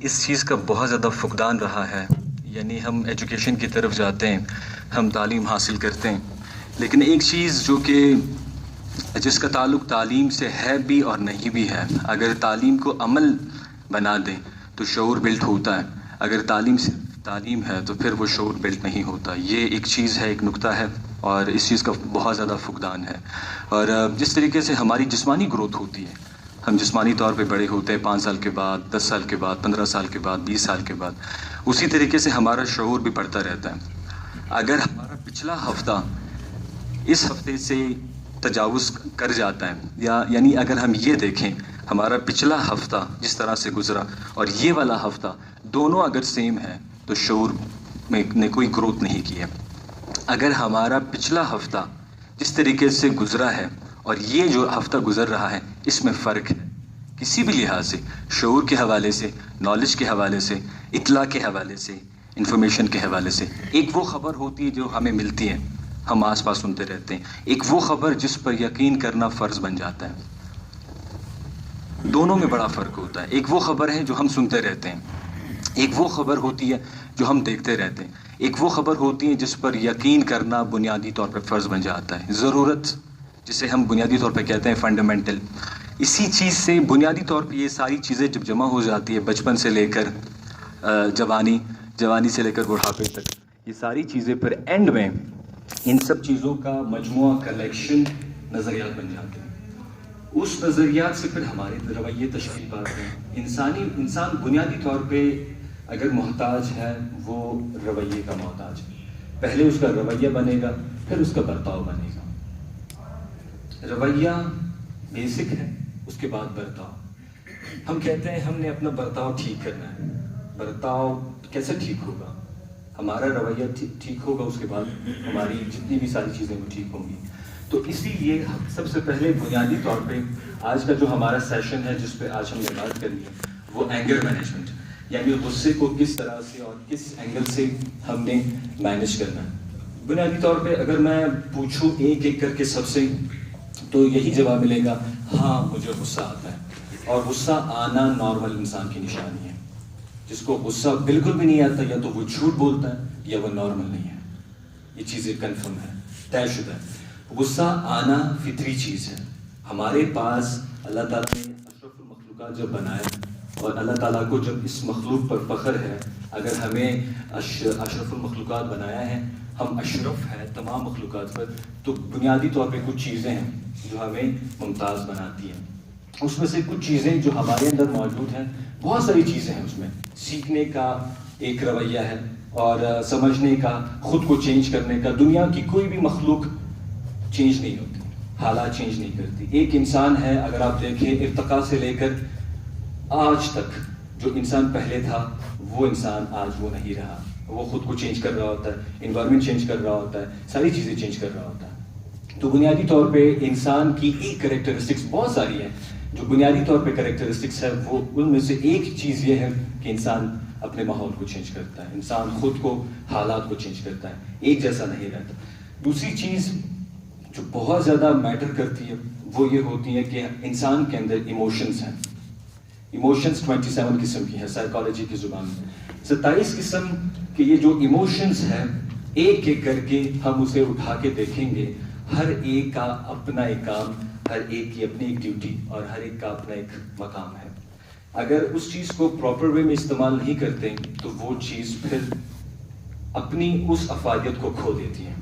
اس چیز کا بہت زیادہ فقدان رہا ہے. یعنی ہم ایجوکیشن کی طرف جاتے ہیں، ہم تعلیم حاصل کرتے ہیں، لیکن ایک چیز جو کہ جس کا تعلق تعلیم سے ہے بھی اور نہیں بھی ہے، اگر تعلیم کو عمل بنا دیں تو شعور بلٹ ہوتا ہے، اگر تعلیم ہے تو پھر وہ شعور بلٹ نہیں ہوتا. یہ ایک چیز ہے، ایک نکتہ ہے، اور اس چیز کا بہت زیادہ فقدان ہے. اور جس طریقے سے ہماری جسمانی گروتھ ہوتی ہے، ہم جسمانی طور پہ بڑے ہوتے ہیں 5 سال کے بعد، 10 سال کے بعد، 15 سال کے بعد، 20 سال کے بعد، اسی طریقے سے ہمارا شعور بھی بڑھتا رہتا ہے. اگر ہمارا پچھلا ہفتہ اس ہفتے سے تجاوز کر جاتا ہے، یعنی اگر ہم یہ دیکھیں ہمارا پچھلا ہفتہ جس طرح سے گزرا اور یہ والا ہفتہ دونوں اگر سیم ہے تو شعور میں نے کوئی گروتھ نہیں کی ہے. اگر ہمارا پچھلا ہفتہ جس طریقے سے گزرا ہے اور یہ جو ہفتہ گزر رہا ہے اس میں فرق ہے کسی بھی لحاظ سے، شعور کے حوالے سے، نالج کے حوالے سے، اطلاع کے حوالے سے، انفارمیشن کے حوالے سے. ایک وہ خبر ہوتی ہے جو ہمیں ملتی ہے، ہم آس پاس سنتے رہتے ہیں، ایک وہ خبر جس پر یقین کرنا فرض بن جاتا ہے. دونوں میں بڑا فرق ہوتا ہے. ایک وہ خبر ہے جو ہم سنتے رہتے ہیں، ایک وہ خبر ہوتی ہے جو ہم دیکھتے رہتے ہیں، ایک وہ خبر ہوتی ہے جس پر یقین کرنا بنیادی طور پہ فرض بن جاتا ہے. ضرورت جسے ہم بنیادی طور پہ کہتے ہیں فنڈامنٹل، اسی چیز سے بنیادی طور پہ یہ ساری چیزیں جب جمع ہو جاتی ہے، بچپن سے لے کر جوانی سے لے کر بڑھاپے تک، یہ ساری چیزیں پھر اینڈ میں ان سب چیزوں کا مجموعہ کلیکشن نظریات بن جاتے ہیں. اس نظریات سے پھر ہمارے رویے تشکیل پاتے ہیں. انسان بنیادی طور پہ اگر محتاج ہے وہ رویے کا محتاج ہے. پہلے اس کا رویہ بنے گا، پھر اس کا برتاؤ بنے گا. رویہ بیسک ہے، اس کے بعد برتاؤ. ہم کہتے ہیں ہم نے اپنا برتاؤ ٹھیک کرنا ہے. برتاؤ کیسے ٹھیک ہوگا؟ ہمارا رویہ ٹھیک ہوگا، اس کے بعد ہماری جتنی بھی ساری چیزیں وہ ٹھیک ہوں گی. تو اسی لیے سب سے پہلے بنیادی طور پہ آج کا جو ہمارا سیشن ہے جس پہ آج ہم نے بات کرنی ہے وہ اینگر مینجمنٹ، یعنی غصے کو کس طرح سے اور کس اینگل سے ہم نے مینیج کرنا ہے. بنیادی طور پہ اگر میں پوچھوں ایک ایک کر کے سب سے، تو یہی جواب ملے گا، ہاں مجھے غصہ آتا ہے. اور غصہ آنا نارمل انسان کی نشانی ہے. جس کو غصہ بالکل بھی نہیں آتا یا تو وہ جھوٹ بولتا ہے یا وہ نارمل نہیں ہے. یہ چیزیں کنفرم ہے، طے شدہ ہے. غصہ آنا فطری چیز ہے. ہمارے پاس اللہ تعالیٰ نے اشرف المخلوقات جب بنایا، اور اللہ تعالیٰ کو جب اس مخلوق پر فخر ہے، اگر ہمیں اشرف المخلوقات بنایا ہے، ہم اشرف ہیں تمام مخلوقات پر، تو بنیادی طور پہ کچھ چیزیں ہیں جو ہمیں ممتاز بناتی ہیں. اس میں سے کچھ چیزیں جو ہمارے اندر موجود ہیں، بہت ساری چیزیں ہیں. اس میں سیکھنے کا ایک رویہ ہے، اور سمجھنے کا، خود کو چینج کرنے کا. دنیا کی کوئی بھی مخلوق چینج نہیں ہوتی، حالات چینج نہیں کرتی. ایک انسان ہے، اگر آپ دیکھیں ارتقاء سے لے کر آج تک، جو انسان پہلے تھا وہ انسان آج وہ نہیں رہا. وہ خود کو چینج کر رہا ہوتا ہے، انوائرمنٹ چینج کر رہا ہوتا ہے، ساری چیزیں چینج کر رہا ہوتا ہے. تو بنیادی طور پہ انسان کی ایک کریکٹرسٹکس بہت ساری ہیں. جو بنیادی طور پہ کریکٹرسٹکس ہے وہ ان میں سے ایک چیز یہ ہے کہ انسان اپنے ماحول کو چینج کرتا ہے، انسان خود کو، حالات کو چینج کرتا ہے، ایک جیسا نہیں رہتا. دوسری چیز جو بہت زیادہ میٹر کرتی ہے وہ یہ ہوتی ہے کہ انسان کے اندر ایموشنز ہیں. ایموشنز 27 قسم کی ہیں سائیکالوجی کی زبان میں. 27 قسم کے یہ جو ایموشنز ہیں، ایک ایک کر کے ہم اسے اٹھا کے دیکھیں گے. ہر ایک کا اپنا ایک کام، ہر ایک کی اپنی ایک ڈیوٹی، اور ہر ایک کا اپنا ایک مقام ہے. اگر اس چیز کو پراپر وے میں استعمال نہیں کرتے تو وہ چیز پھر اپنی اس افادیت کو کھو دیتی ہے.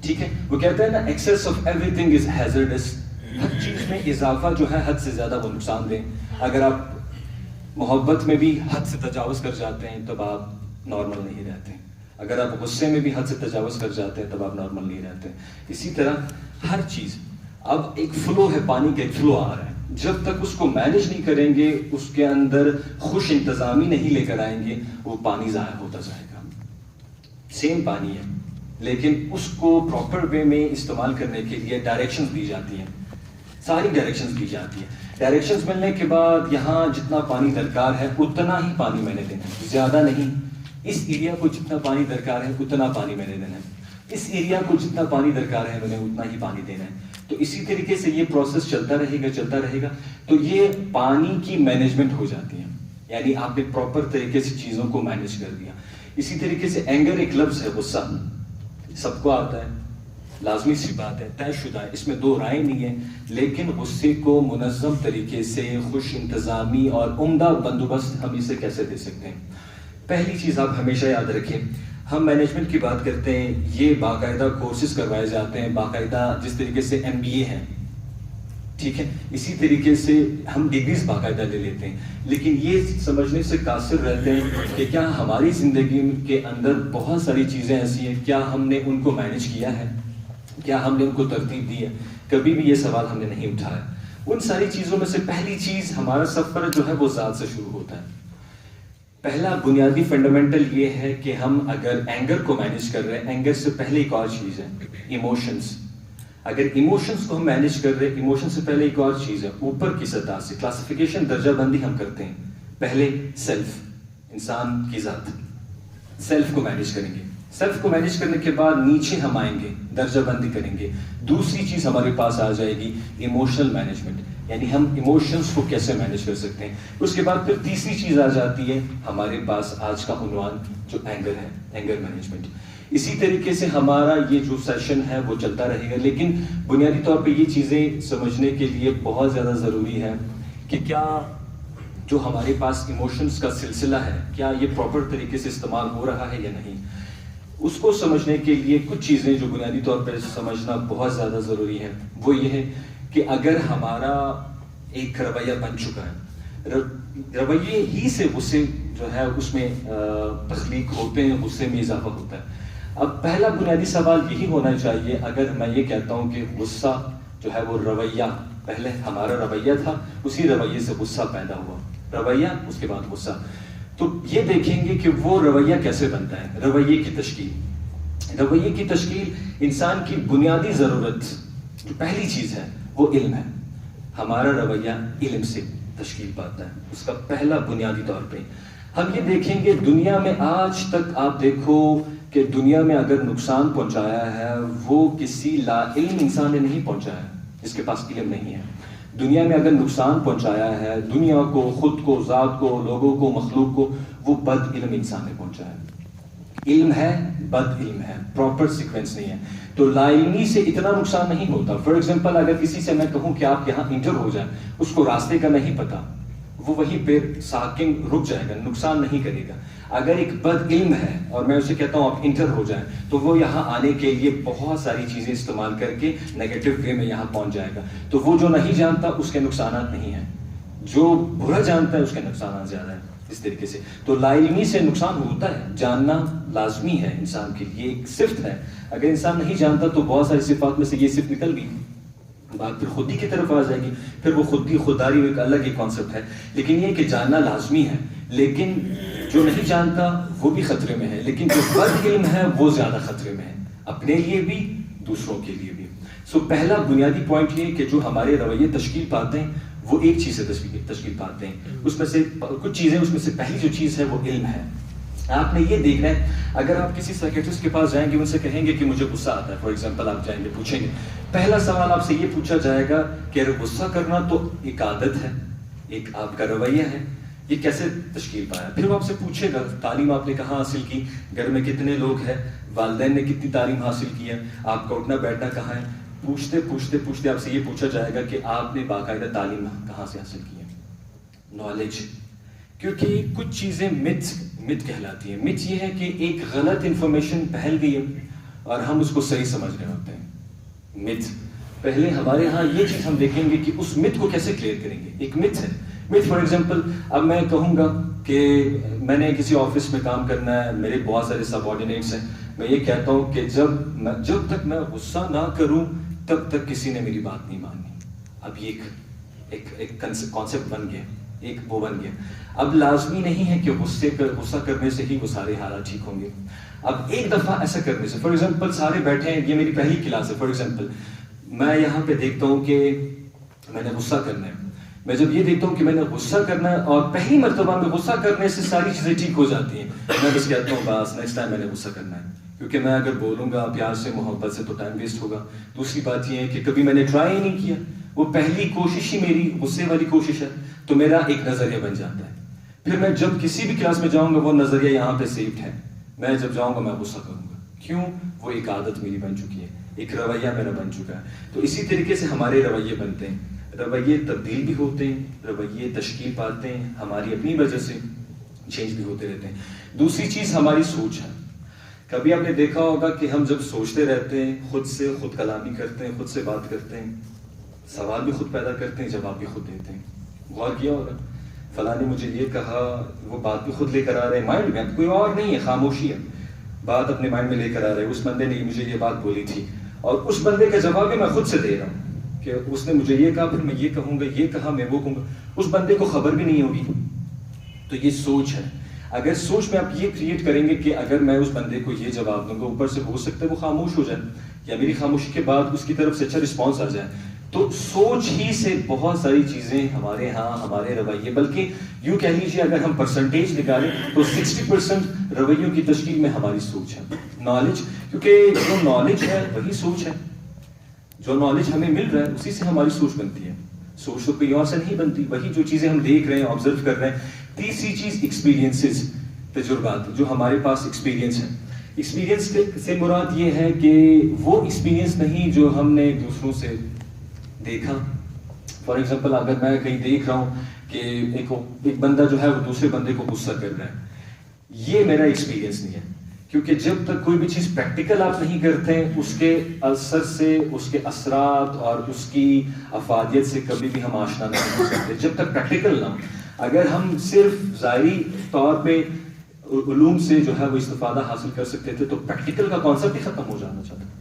ٹھیک ہے، وہ کہتے ہیں نا، excess of everything is hazardous. ہر چیز میں اضافہ جو ہے حد سے زیادہ وہ نقصان دہ. اگر آپ محبت میں بھی حد سے تجاوز کر جاتے ہیں تب آپ نارمل نہیں رہتے. اگر آپ غصے میں بھی حد سے تجاوز کر جاتے ہیں تب آپ نارمل نہیں رہتے. اسی طرح ہر چیز، اب ایک فلو ہے، پانی کا ایک فلو آ رہا ہے، جب تک اس کو مینیج نہیں کریں گے، اس کے اندر خوش انتظامی نہیں لے کر آئیں گے، وہ پانی ضائع ہوتا جائے گا. سیم پانی ہے، لیکن اس کو پراپر وے میں استعمال کرنے کے لیے ڈائریکشنز دی جاتی ہیں. ساری ڈائریکشنز دی جاتی ہیں. ڈائریکشنز ملنے کے بعد یہاں جتنا پانی درکار ہے اتنا ہی پانی میں نے دینا ہے، زیادہ نہیں. اس ایریا کو جتنا پانی درکار ہے اتنا پانی میں نے دینا ہے، اس ایریا کو جتنا پانی درکار ہے میں نے اتنا ہی پانی دینا ہے. تو اسی طریقے سے یہ پروسیس چلتا رہے گا. تو یہ پانی کی مینجمنٹ ہو جاتی ہے. یعنی آپ نے پراپر طریقے سے چیزوں کو مینج کر دیا. اسی طریقے سے اینگر ایک لفظ ہے, غصہ سب کو آتا ہے, لازمی سی بات ہے, طے شدہ ہے, اس میں دو رائے نہیں ہے. لیکن غصے کو منظم طریقے سے, خوش انتظامی اور عمدہ بندوبست ہم اسے کیسے دے سکتے ہیں؟ پہلی چیز آپ ہمیشہ یاد رکھیں, ہم مینجمنٹ کی بات کرتے ہیں, یہ باقاعدہ کورسز کروائے جاتے ہیں, باقاعدہ جس طریقے سے MBA ہے, ٹھیک ہے, اسی طریقے سے ہم ڈگریز باقاعدہ لے لیتے ہیں, لیکن یہ سمجھنے سے قاصر رہتے ہیں کہ کیا ہماری زندگی کے اندر بہت ساری چیزیں ایسی ہیں, کیا ہم نے ان کو مینج کیا ہے, کیا ہم نے ان کو ترتیب دی ہے؟ کبھی بھی یہ سوال ہم نے نہیں اٹھایا. ان ساری چیزوں میں سے پہلی چیز, ہمارا سفر جو ہے وہ ذات سے شروع ہوتا ہے. پہلا بنیادی فنڈامنٹل یہ ہے کہ ہم اگر اینگر کو مینج کر رہے ہیں, اینگر سے پہلے ایک اور چیز ہے ایموشنز. اگر ایموشنز کو ہم مینج کر رہے ہیں, ایموشن سے پہلے ایک اور چیز ہے, اوپر کی سطح سے کلاسیفیکیشن, درجہ بندی ہم کرتے ہیں. پہلے سیلف, انسان کی ذات, سیلف کو مینج کریں گے. سیلف کو مینج کرنے کے بعد نیچے ہم آئیں گے, درجہ بندی کریں گے. دوسری چیز ہمارے پاس آ جائے گی ایموشنل مینجمنٹ, یعنی ہم ایموشنز کو کیسے مینج کر سکتے ہیں. اس کے بعد پھر تیسری چیز آ جاتی ہے ہمارے پاس آج کا عنوان جو اینگر ہے, اینگر مینجمنٹ. اسی طریقے سے ہمارا یہ جو سیشن ہے وہ چلتا رہے گا, لیکن بنیادی طور پہ یہ چیزیں سمجھنے کے لیے بہت زیادہ ضروری ہے کہ کیا جو ہمارے پاس ایموشنز کا سلسلہ ہے, کیا یہ پراپر طریقے سے استعمال ہو رہا ہے یا نہیں. اس کو سمجھنے کے لیے کچھ چیزیں جو بنیادی طور پر سمجھنا بہت زیادہ ضروری ہے, وہ یہ ہے کہ اگر ہمارا ایک رویہ بن چکا ہے, رویے ہی سے غصے جو ہے اس میں تخلیق ہوتے ہیں, غصے میں اضافہ ہوتا ہے. اب پہلا بنیادی سوال یہی ہونا چاہیے, اگر میں یہ کہتا ہوں کہ غصہ جو ہے وہ رویہ, پہلے ہمارا رویہ تھا, اسی رویے سے غصہ پیدا ہوا, رویہ اس کے بعد غصہ, تو یہ دیکھیں گے کہ وہ رویہ کیسے بنتا ہے. رویے کی تشکیل, رویے کی تشکیل انسان کی بنیادی ضرورت جو پہلی چیز ہے وہ علم ہے. ہمارا رویہ علم سے تشکیل پاتا ہے, اس کا پہلا بنیادی طور پہ. ہم یہ دیکھیں گے دنیا میں آج تک آپ دیکھو کہ دنیا میں اگر نقصان پہنچایا ہے وہ کسی لا علم انسان نے نہیں پہنچایا ہے, جس کے پاس علم نہیں ہے. دنیا میں اگر نقصان پہنچایا ہے دنیا کو, خود کو, ذات کو, لوگوں کو, مخلوق کو, وہ بد علم انسان نے پہنچایا ہے. علم ہے, بد علم ہے, پراپر سیکوینس نہیں ہے. تو لا علمی سے اتنا نقصان نہیں ہوتا. فار ایگزامپل اگر کسی سے میں کہوں کہ آپ یہاں انٹر ہو جائیں, اس کو راستے کا نہیں پتا, وہ وہیں پہ ساکن رک جائے گا, نقصان نہیں کرے گا. اگر ایک بد علم ہے اور میں اسے کہتا ہوں آپ انٹر ہو جائیں, تو وہ یہاں آنے کے لیے بہت ساری چیزیں استعمال کر کے نیگیٹو وے میں یہاں پہنچ جائے گا. تو وہ جو نہیں جانتا اس کے نقصانات نہیں ہیں, جو برا جانتا ہے اس کے نقصانات زیادہ ہیں. اس طریقے سے تو لا علمی سے نقصان ہوتا ہے, جاننا لازمی ہے انسان کے لیے, ایک صفت ہے. اگر انسان نہیں جانتا تو بہت ساری صفات میں سے یہ صفت نکل گئی, بات پھر خودی کی طرف آ جائے گی. پھر وہ خودداری ایک الگ ہی کانسیپٹ ہے. لیکن یہ کہ جاننا لازمی ہے, لیکن جو نہیں جانتا وہ بھی خطرے میں ہے, لیکن جو بد علم ہے وہ زیادہ خطرے میں ہے, اپنے لیے بھی دوسروں کے لیے بھی. سو پہلا بنیادی پوائنٹ یہ کہ جو ہمارے رویے تشکیل پاتے ہیں وہ ایک چیز سے تشکیل پاتے ہیں. اس میں سے کچھ چیزیں, اس میں سے پہلی جو چیز ہے وہ علم ہے. آپ نے یہ دیکھنا ہے, اگر آپ کسی سائیکیٹرسٹ کے پاس جائیں گے, ان سے کہیں گے کہ مجھے غصہ آتا ہے, فار ایگزامپل آپ جائیں گے, پوچھیں گے, پہلا سوال آپ سے یہ پوچھا جائے گا کہ اگر غصہ کرنا تو ایک عادت ہے, ایک آپ کا رویہ ہے, یہ کیسے تشکیل پایا. پھر وہ آپ سے پوچھے گا تعلیم آپ نے کہاں حاصل کی, گھر میں کتنے لوگ ہیں, والدین نے کتنی تعلیم حاصل کی ہے, آپ کا اٹھنا بیٹھنا کہاں ہے. پوچھتے پوچھتے پوچھتے آپ سے یہ پوچھا جائے گا کہ آپ نے باقاعدہ تعلیم کہاں سے حاصل کی ہے, نالج. کیونکہ کچھ چیزیں مت کہلاتی ہیں. مت یہ ہے کہ ایک غلط انفارمیشن پھیل گئی ہے اور ہم اس کو صحیح سمجھ رہے ہوتے ہیں. مت پہلے ہمارے ہاں یہ چیز ہم دیکھیں گے کہ اس مت کو کیسے کلیئر کریں گے. ایک مت ہے, مت فار ایگزامپل اب میں کہوں گا کہ میں نے کسی آفس میں کام کرنا ہے, میرے بہت سارے سب آرڈینیٹس ہیں, میں یہ کہتا ہوں کہ جب تک میں غصہ نہ کروں تب تک کسی نے میری بات نہیں مانی. اب یہ ایک کانسیپٹ بن گیا, ایک وہ بن گیا. اب لازمی نہیں ہے کہ غصہ کرنے سے ہی وہ سارے حالات ٹھیک ہوں گے. اب ایک دفعہ ایسا کرنے سے, فار ایگزامپل سارے بیٹھے ہیں, یہ میری پہلی کلاس ہے, فار ایگزامپل میں یہاں پہ دیکھتا ہوں کہ میں نے غصہ کرنا ہے. میں جب یہ دیکھتا ہوں کہ میں نے غصہ کرنا ہے اور پہلی مرتبہ میں غصہ کرنے سے ساری چیزیں ٹھیک ہو جاتی ہیں, میں بس کہتا ہوں بس نیکسٹ ٹائم میں نے غصہ کرنا ہے, کیونکہ میں اگر بولوں گا پیار سے, محبت سے, تو ٹائم ویسٹ ہوگا. دوسری بات یہ ہے کہ کبھی میں نے ٹرائی ہی نہیں کیا, وہ پہلی کوشش ہی میری غصے والی کوشش ہے, تو میرا ایک نظریہ بن جاتا ہے. پھر میں جب کسی بھی کلاس میں جاؤں گا وہ نظریہ یہاں پہ سیوڈ ہے، میں جب جاؤں گا میں غصہ کروں گا، کیوں؟ وہ ایک عادت میری بن چکی ہے، ایک رویہ میرا بن چکا ہے۔ تو اسی طریقے سے ہمارے رویے بنتے ہیں، رویے تبدیل بھی ہوتے ہیں، رویے تشکیل پاتے ہیں، ہماری اپنی وجہ سے چینج بھی ہوتے رہتے ہیں۔ دوسری چیز ہماری سوچ ہے۔ کبھی آپ نے دیکھا ہوگا کہ ہم جب سوچتے رہتے ہیں، خود سے خود کلامی کرتے ہیں، خود سے بات کرتے ہیں، سوال بھی خود پیدا کرتے ہیں، جواب بھی خود دیتے ہیں۔ غور کیا ہوگا، فلاں نے مجھے یہ کہا، وہ بات بھی خود لے کر آ رہے ہیں مائنڈ میں، کوئی اور نہیں ہے، خاموشی ہے، بات اپنے مائنڈ میں لے کر آ رہے ہیں، اس بندے نے مجھے یہ بات بولی تھی، اور اس بندے کا جواب بھی میں خود سے دے رہا ہوں کہ اس نے مجھے یہ کہا، پھر میں یہ کہوں گا، یہ کہا، میں وہ کہوں گا، اس بندے کو خبر بھی نہیں ہوگی۔ تو یہ سوچ ہے۔ اگر سوچ میں آپ یہ کریٹ کریں گے کہ اگر میں اس بندے کو یہ جواب دوں گا، اوپر سے ہو سکتا ہے وہ خاموش ہو جائے، یا میری خاموشی کے بعد اس کی طرف سے اچھا رسپانس آ جائے، تو سوچ ہی سے بہت ساری چیزیں ہمارے ہاں، ہمارے رویے، بلکہ یوں کہہ لیجیے اگر ہم پرسنٹیج نکالیں تو 60% رویوں کی تشکیل میں ہماری سوچ ہے، نالج، کیونکہ جو نالج ہے وہی سوچ ہے، جو نالج ہمیں مل رہا ہے اسی سے ہماری سوچ بنتی ہے، سوچ تو کوئی اور سے نہیں بنتی، وہی جو چیزیں ہم دیکھ رہے ہیں، آبزرو کر رہے ہیں۔ تیسری چیز ایکسپیرینسز، تجربات، جو ہمارے پاس ایکسپیرینس ہے۔ ایکسپیرینس سے مراد یہ ہے کہ وہ ایکسپیرینس نہیں جو ہم نے دوسروں سے دیکھا۔ فار ایگزامپل اگر میں کہیں دیکھ رہا ہوں کہ ایک بندہ جو ہے وہ دوسرے بندے کو غصہ کر رہا ہے، یہ میرا ایکسپیرینس نہیں ہے، کیونکہ جب تک کوئی بھی چیز پریکٹیکل آپ نہیں کرتے ہیں، اس کے اثر سے، اس کے اثرات اور اس کی افادیت سے کبھی بھی ہم آشنا نہیں ہو سکتے جب تک پریکٹیکل نہ ہو۔ اگر ہم صرف ظاہری طور پہ علوم سے جو ہے وہ استفادہ حاصل کر سکتے تھے تو پریکٹیکل کا کانسیپٹ ہی ختم ہو جانا چاہتا ہے۔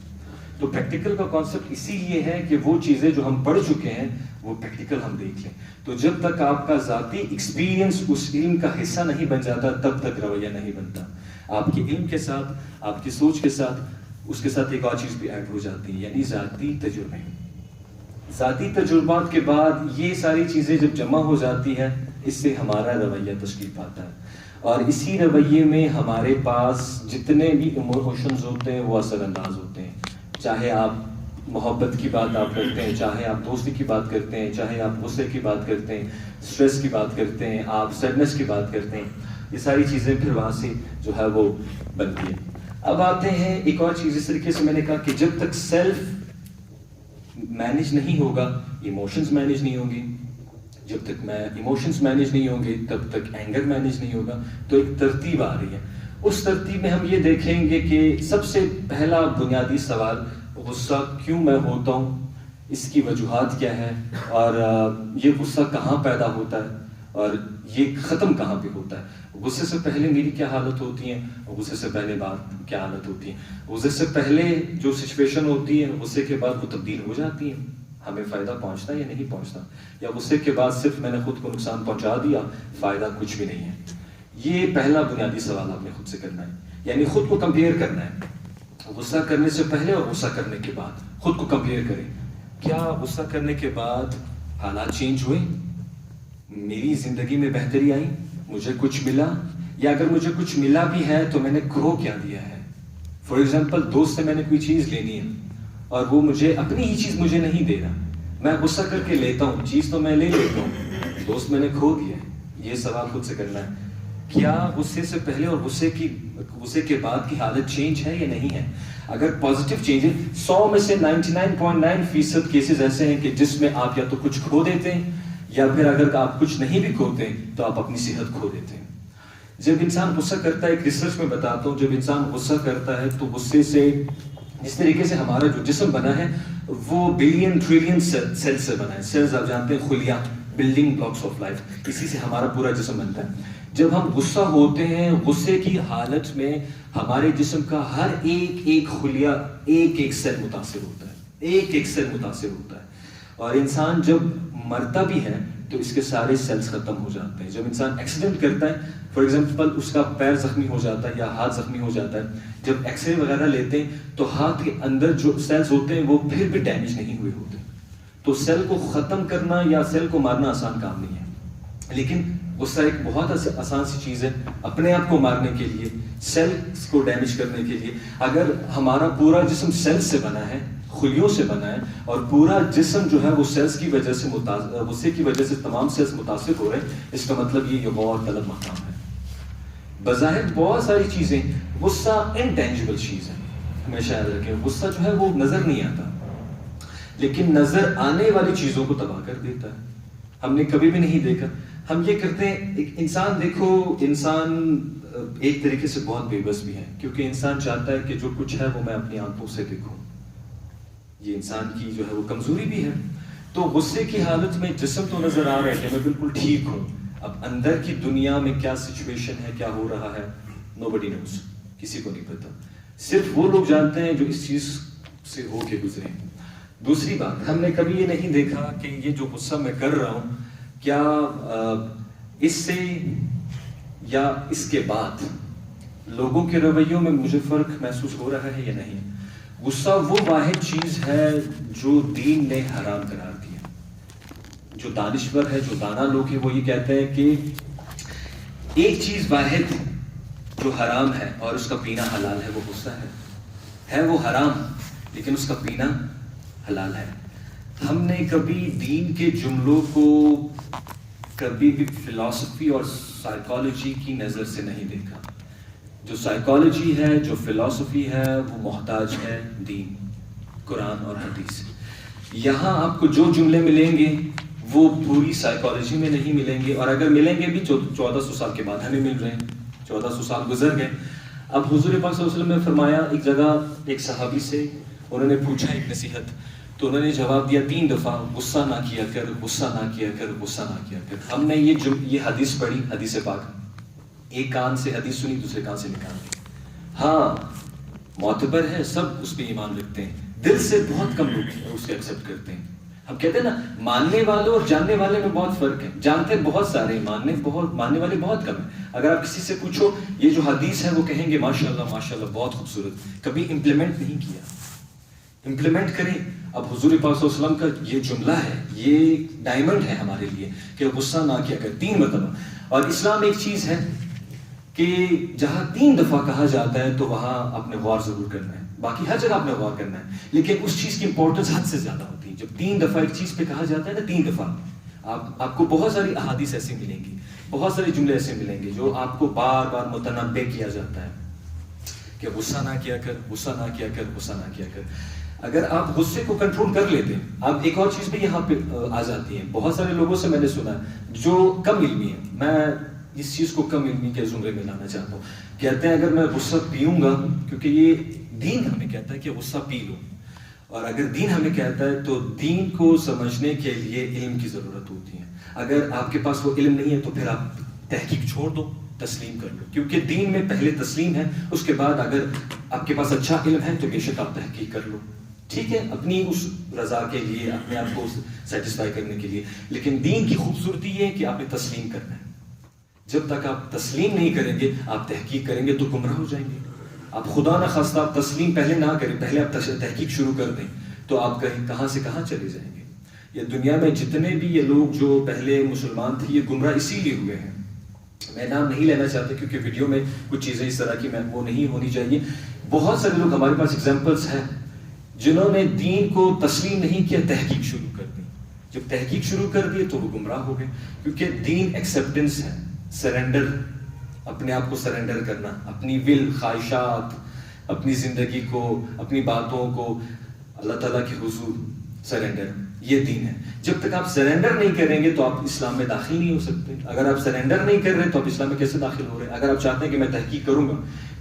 تو پریکٹیکل کا کانسیپٹ اسی لیے ہے کہ وہ چیزیں جو ہم پڑھ چکے ہیں وہ پریکٹیکل ہم دیکھ لیں۔ تو جب تک آپ کا ذاتی ایکسپیرینس اس علم کا حصہ نہیں بن جاتا تب تک رویہ نہیں بنتا۔ آپ کے علم کے ساتھ، آپ کی سوچ کے ساتھ، اس کے ساتھ ایک اور چیز بھی ایڈ ہو جاتی ہے، یعنی ذاتی تجربے۔ ذاتی تجربات کے بعد یہ ساری چیزیں جب جمع ہو جاتی ہیں، اس سے ہمارا رویہ تشکیل پاتا ہے، اور اسی رویے میں ہمارے پاس جتنے بھی ایموشنز ہوتے ہیں وہ اثر انداز ہوتے ہیں۔ چاہے آپ محبت کی بات آپ کرتے ہیں، چاہے آپ دوستی کی بات کرتے ہیں، چاہے آپ غصے کی بات کرتے ہیں، اسٹریس کی بات کرتے ہیں، آپ سیڈنس کی بات کرتے ہیں، یہ ساری چیزیں پھر وہاں سے جو ہے وہ بنتی ہیں۔ اب آتے ہیں ایک اور چیز، اس طریقے سے میں نے کہا کہ جب تک سیلف مینج نہیں ہوگا ایموشنز مینج نہیں ہوں گی، جب تک میں ایموشنز مینج نہیں ہوں گے تب تک اینگر مینج نہیں ہوگا۔ تو ایک ترتیب آ رہی ہے، اس ترتیب میں ہم یہ دیکھیں گے کہ سب سے پہلا بنیادی سوال، غصہ کیوں میں ہوتا ہوں، اس کی وجوہات کیا ہے، اور یہ غصہ کہاں پیدا ہوتا ہے اور یہ ختم کہاں پہ ہوتا ہے۔ غصے سے پہلے میری کیا حالت ہوتی ہے، غصے سے پہلے بعد کیا حالت ہوتی ہے، غصے سے پہلے جو سچویشن ہوتی ہے، غصے کے بعد وہ تبدیل ہو جاتی ہے، ہمیں فائدہ پہنچتا ہے یا نہیں پہنچتا، یا غصے کے بعد صرف میں نے خود کو نقصان پہنچا دیا، فائدہ کچھ بھی نہیں ہے۔ یہ پہلا بنیادی سوال آپ نے خود سے کرنا ہے، یعنی خود کو کمپیئر کرنا ہے، غصہ کرنے سے پہلے اور غصہ کرنے کے بعد خود کو کمپیئر کریں۔ کیا غصہ کرنے کے بعد حالات چینج ہوئے، میری زندگی میں بہتری آئی، مجھے کچھ ملا، یا اگر مجھے کچھ ملا بھی ہے تو میں نے کھو کیا دیا ہے۔ فار ایگزامپل دوست سے میں نے کوئی چیز لینی ہے اور وہ مجھے اپنی ہی چیز مجھے نہیں دے رہا، میں غصہ کر کے لیتا ہوں، چیز تو میں لے لیتا ہوں، دوست میں نے کھو دیا ہے۔ یہ سوال خود سے کرنا ہے، کیا غصے سے پہلے اور غصے کے بعد کی حالت چینج ہے یا نہیں ہے۔ اگر پازیٹیو چینج ہے، 100 میں سے 99.9% کیسز ایسے ہیں کہ جس میں آپ یا تو کچھ کھو دیتے ہیں، یا پھر اگر آپ کچھ نہیں بھی کھوتے تو آپ اپنی صحت کھو دیتے ہیں۔ جب انسان غصہ کرتا ہے، ایک ریسرچ میں بتاتا ہوں، جب انسان غصہ کرتا ہے تو غصے سے جس طریقے سے ہمارا جو جسم بنا ہے وہ بلین ٹریلین سیل سے بنا ہے۔ سیلز آپ جانتے ہیں خلیات، بلڈنگ بلاکس آف لائف، اسی سے ہمارا پورا جسم بنتا ہے۔ جب ہم غصہ ہوتے ہیں، غصے کی حالت میں ہمارے جسم کا ہر ایک خلیہ، ایک سیل متاثر ہوتا ہے، ایک سیل متاثر ہوتا ہے، اور انسان جب مرتا بھی ہے تو اس کے سارے سیلز ختم ہو جاتے ہیں۔ جب انسان ایکسیڈنٹ کرتا ہے، فار ایگزامپل اس کا پیر زخمی ہو جاتا ہے یا ہاتھ زخمی ہو جاتا ہے، جب ایکس رے وغیرہ لیتے ہیں تو ہاتھ کے اندر جو سیلز ہوتے ہیں وہ پھر بھی ڈیمیج نہیں ہوئے ہوتے۔ تو سیل کو ختم کرنا یا سیل کو مارنا آسان کام نہیں ہے، لیکن غصہ ایک بہت آسان سی چیز ہے اپنے آپ کو مارنے کے لیے، سیلز کو ڈیمیج کرنے کے لیے۔ اگر ہمارا پورا جسم سیل سے بنا ہے خلیوں سے بنا ہے اور پورا جسم جو ہے وہ سیلز کی وجہ سے غصے کی وجہ سے تمام سیلز متاثر ہو رہے ہیں، اس کا مطلب یہ غور طلب مقام ہے۔ بظاہر بہت ساری چیزیں، غصہ انٹینجبل چیز ہے، ہمیشہ یاد رکھیں، غصہ جو ہے وہ نظر نہیں آتا لیکن نظر آنے والی چیزوں کو تباہ کر دیتا ہے۔ ہم نے کبھی بھی نہیں دیکھا، ہم یہ کرتے ہیں، ایک انسان دیکھو، انسان ایک طریقے سے بہت بے بس بھی ہے، کیونکہ انسان چاہتا ہے کہ جو کچھ ہے وہ میں اپنی آنکھوں سے دیکھوں، یہ انسان کی جو ہے وہ کمزوری بھی ہے۔ تو غصے کی حالت میں جسم تو نظر آ رہا ہے کہ میں بالکل ٹھیک ہوں، اب اندر کی دنیا میں کیا سچویشن ہے، کیا ہو رہا ہے، nobody knows، کسی کو نہیں پتا، صرف وہ لوگ جانتے ہیں جو اس چیز سے ہو کے گزرے۔ دوسری بات، ہم نے کبھی یہ نہیں دیکھا کہ یہ جو غصہ میں کر رہا ہوں کیا اس سے یا اس کے بعد لوگوں کے رویوں میں مجھے فرق محسوس ہو رہا ہے یا نہیں۔ غصہ وہ واحد چیز ہے جو دین نے حرام قرار دیا۔ جو دانشور ہے، جو دانا لوگ ہیں، وہ یہ کہتے ہیں کہ ایک چیز واحد جو حرام ہے اور اس کا پینا حلال ہے، وہ غصہ ہے وہ حرام لیکن اس کا پینا حلال ہے۔ ہم نے کبھی دین کے جملوں کو کبھی بھی فلسفی اور سائیکالوجی کی نظر سے نہیں دیکھا۔ جو سائیکالوجی ہے، جو فلسفی ہے، وہ محتاج ہے دین، قرآن اور حدیث۔ یہاں آپ کو جو جملے ملیں گے وہ پوری سائیکالوجی میں نہیں ملیں گے، اور اگر ملیں گے بھی 1400 سال کے بعد ہمیں مل رہے ہیں، 1400 سال گزر گئے۔ اب حضور پاک صلی اللہ علیہ وسلم نے فرمایا، ایک جگہ ایک صحابی سے انہوں نے پوچھا ایک نصیحت، تو انہوں نے جواب دیا 3 دفعہ، غصہ نہ کیا کر، غصہ نہ کیا کر، غصہ نہ کیا کر۔ ہم نے یہ حدیث پڑھی، حدیث پاک، ایک کان سے حدیث سنی، دوسرے کان سے نکال دی۔ ہاں معتبر ہے، سب اس پہ ایمان رکھتے ہیں، دل سے بہت کم لوگ اس کو ایکسیپٹ کرتے ہیں۔ ہم کہتے ہیں نا، ماننے والوں اور جاننے والے میں بہت فرق ہے، جانتے بہت سارے، ماننے والے بہت کم ہیں۔ اگر آپ کسی سے پوچھو یہ جو حدیث ہے، وہ کہیں گے ماشاءاللہ ماشاءاللہ بہت خوبصورت، کبھی امپلیمنٹ نہیں کیا۔ امپلیمنٹ کریں۔ اب حضور پاک صلی اللہ علیہ وسلم کا یہ جملہ ہے، یہ ڈائمنڈ ہے ہمارے لیے کہ غصہ نہ کیا کر، 3 مرتبہ۔ اور اسلام ایک چیز ہے کہ جہاں 3 دفعہ کہا جاتا ہے تو وہاں آپ نے غور ضرور کرنا ہے، باقی ہر جگہ آپ نے غور کرنا ہے، لیکن اس چیز کی امپورٹنس حد سے زیادہ ہوتی ہے۔ جب 3 دفعہ ایک چیز پہ کہا جاتا ہے نا، 3 دفعہ، آپ کو بہت ساری احادیث ایسی ملیں گی، بہت سارے جملے ایسے ملیں گے جو آپ کو بار بار متنبہ کیا جاتا ہے کہ غصہ نہ کیا کر، غصہ نہ کیا کر، غصہ نہ کیا کر۔ اگر آپ غصے کو کنٹرول کر لیتے ہیں، اب ایک اور چیز بھی یہاں پہ آ جاتی ہے۔ بہت سارے لوگوں سے میں نے سنا جو کم علمی ہے، میں اس چیز کو کم علمی کے زمرے میں لانا چاہتا ہوں، کہتے ہیں اگر میں غصہ پیوں گا، کیونکہ یہ دین ہمیں کہتا ہے کہ غصہ پی لو، اور اگر دین ہمیں کہتا ہے تو دین کو سمجھنے کے لیے علم کی ضرورت ہوتی ہے۔ اگر آپ کے پاس وہ علم نہیں ہے تو پھر آپ تحقیق چھوڑ دو، تسلیم کر لو، کیونکہ دین میں پہلے تسلیم ہے، اس کے بعد اگر آپ کے پاس اچھا علم ہے تو بے شک آپ تحقیق کر لو، ٹھیک ہے، اپنی اس رضا کے لیے، اپنے آپ کو سیٹسفائی کرنے کے لیے۔ لیکن دین کی خوبصورتی یہ ہے کہ آپ نے تسلیم کرنا ہے۔ جب تک آپ تسلیم نہیں کریں گے، آپ تحقیق کریں گے تو گمراہ ہو جائیں گے۔ آپ خدا نہ خواستہ آپ تسلیم پہلے نہ کریں، پہلے آپ تحقیق شروع کر دیں تو آپ کہاں سے کہاں چلے جائیں گے۔ یہ دنیا میں جتنے بھی یہ لوگ جو پہلے مسلمان تھے، یہ گمراہ اسی لیے ہوئے ہیں۔ میں نام نہیں لینا چاہتا کیونکہ ویڈیو میں کچھ چیزیں اس طرح کی وہ نہیں ہونی چاہیے۔ بہت سارے لوگ ہمارے پاس ایگزامپلس ہیں جنہوں نے دین کو تسلیم نہیں کیا، تحقیق شروع کر دی۔ جب تحقیق شروع کر دی تو وہ گمراہ ہو گئے، کیونکہ دین ایکسیپٹنس ہے، سرنڈر، اپنے آپ کو سرنڈر کرنا، اپنی ول، خواہشات، اپنی زندگی کو، اپنی باتوں کو اللہ تعالیٰ کے حضور سرنڈر، یہ دین ہے۔ جب تک آپ سرنڈر نہیں کریں گے تو آپ اسلام میں داخل نہیں ہو سکتے۔ اگر آپ سرنڈر نہیں کر رہے تو آپ اسلام میں کیسے داخل ہو رہے ہیں؟ اگر آپ چاہتے ہیں کہ میں تحقیق کروں گا،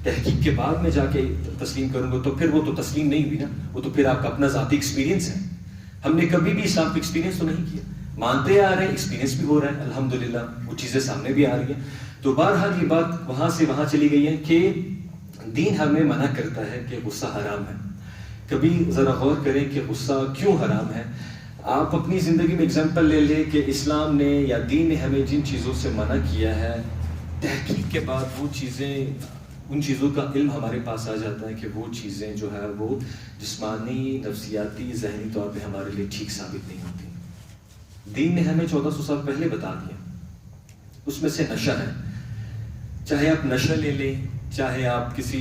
تحقیق کے بعد میں جا کے تسلیم کروں گا، تو پھر وہ تو تسلیم نہیں ہوئی نا، وہ تو پھر آپ کا اپنا ذاتی ایکسپیرینس ہے۔ ہم نے کبھی بھی اسلام کو ایکسپیرینس تو نہیں کیا، مانتے آ رہے ہیں، ایکسپیرینس بھی ہو رہا ہے الحمدللہ، وہ چیزیں سامنے بھی آ رہی ہیں۔ تو بہرحال یہ بات وہاں سے وہاں چلی گئی ہے کہ دین ہمیں منع کرتا ہے کہ غصہ حرام ہے۔ کبھی ذرا غور کریں کہ غصہ کیوں حرام ہے۔ آپ اپنی زندگی میں اگزامپل لے لیں کہ اسلام نے یا دین نے ہمیں جن چیزوں سے منع کیا ہے، تحقیق کے بعد وہ چیزیں، ان چیزوں کا علم ہمارے پاس آ جاتا ہے کہ وہ چیزیں جو ہے وہ جسمانی، نفسیاتی، ذہنی طور پہ ہمارے لیے ٹھیک ثابت نہیں ہوتی۔ دین نے ہمیں 1400 سال پہلے بتا دیا۔ اس میں سے نشہ ہے، چاہے آپ نشہ لے لیں، چاہے آپ کسی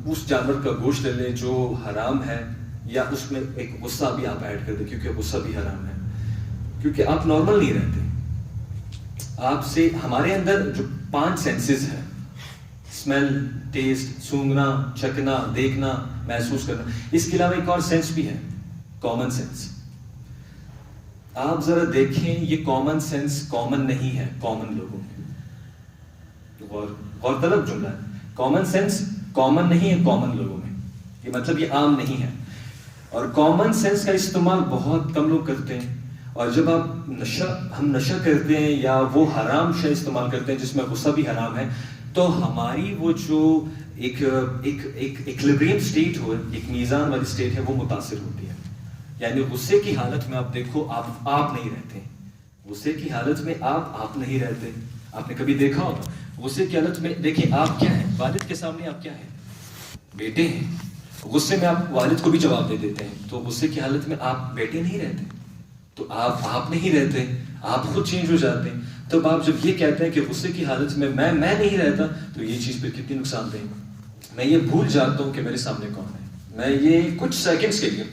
اس جانور کا گوشت لے لیں جو حرام ہے، یا اس میں ایک غصہ بھی آپ ایڈ کر دیں کیونکہ غصہ بھی حرام ہے، کیونکہ آپ نارمل نہیں رہتے. آپ سے ہمارے اندر جو 5 سینسز ہیں، اسمیل، ٹیسٹ، سونگنا، چکھنا، دیکھنا، محسوس کرنا، اس کے علاوہ ایک اور سینس بھی ہے، کامن سینس. آپ ذرا دیکھیں یہ کامن سینس کامن نہیں ہے کامن لوگوں میں. غور طلب جملہ ہے، کامن سینس کامن نہیں ہے کامن لوگوں میں، یہ مطلب یہ عام نہیں ہے. اور کامن سینس کا استعمال بہت کم لوگ کرتے ہیں. اور جب آپ ہم نشہ کرتے ہیں یا وہ حرام شے استعمال کرتے ہیں جس میں غصہ بھی حرام ہے، تو ہماری وہ جو ایک ایکویلبریم سٹیٹ ہو، ایک میزان والی سٹیٹ ہے، وہ متاثر ہوتی ہے. یعنی غصے کی حالت میں آپ دیکھو آپ نہیں رہتے. غصے کی حالت میں آپ نہیں رہتے. آپ نے کبھی دیکھا ہوگا غصے کی حالت میں، دیکھیں آپ کیا ہیں، والد کے سامنے آپ کیا ہیں، بیٹے ہیں. غصے میں آپ والد کو بھی جواب دے دیتے ہیں. تو غصے کی حالت میں آپ بیٹے نہیں رہتے، تو آپ نہیں رہتے، آپ خود چینج ہو جاتے ہیں. تب آپ جب یہ کہتے ہیں کہ غصے کی حالت میں میں نہیں رہتا، تو یہ چیز پھر کتنی نقصان دہ. میں یہ بھول جاتا ہوں کہ میرے سامنے کون ہے. میں یہ کچھ سیکنڈز کے لیے،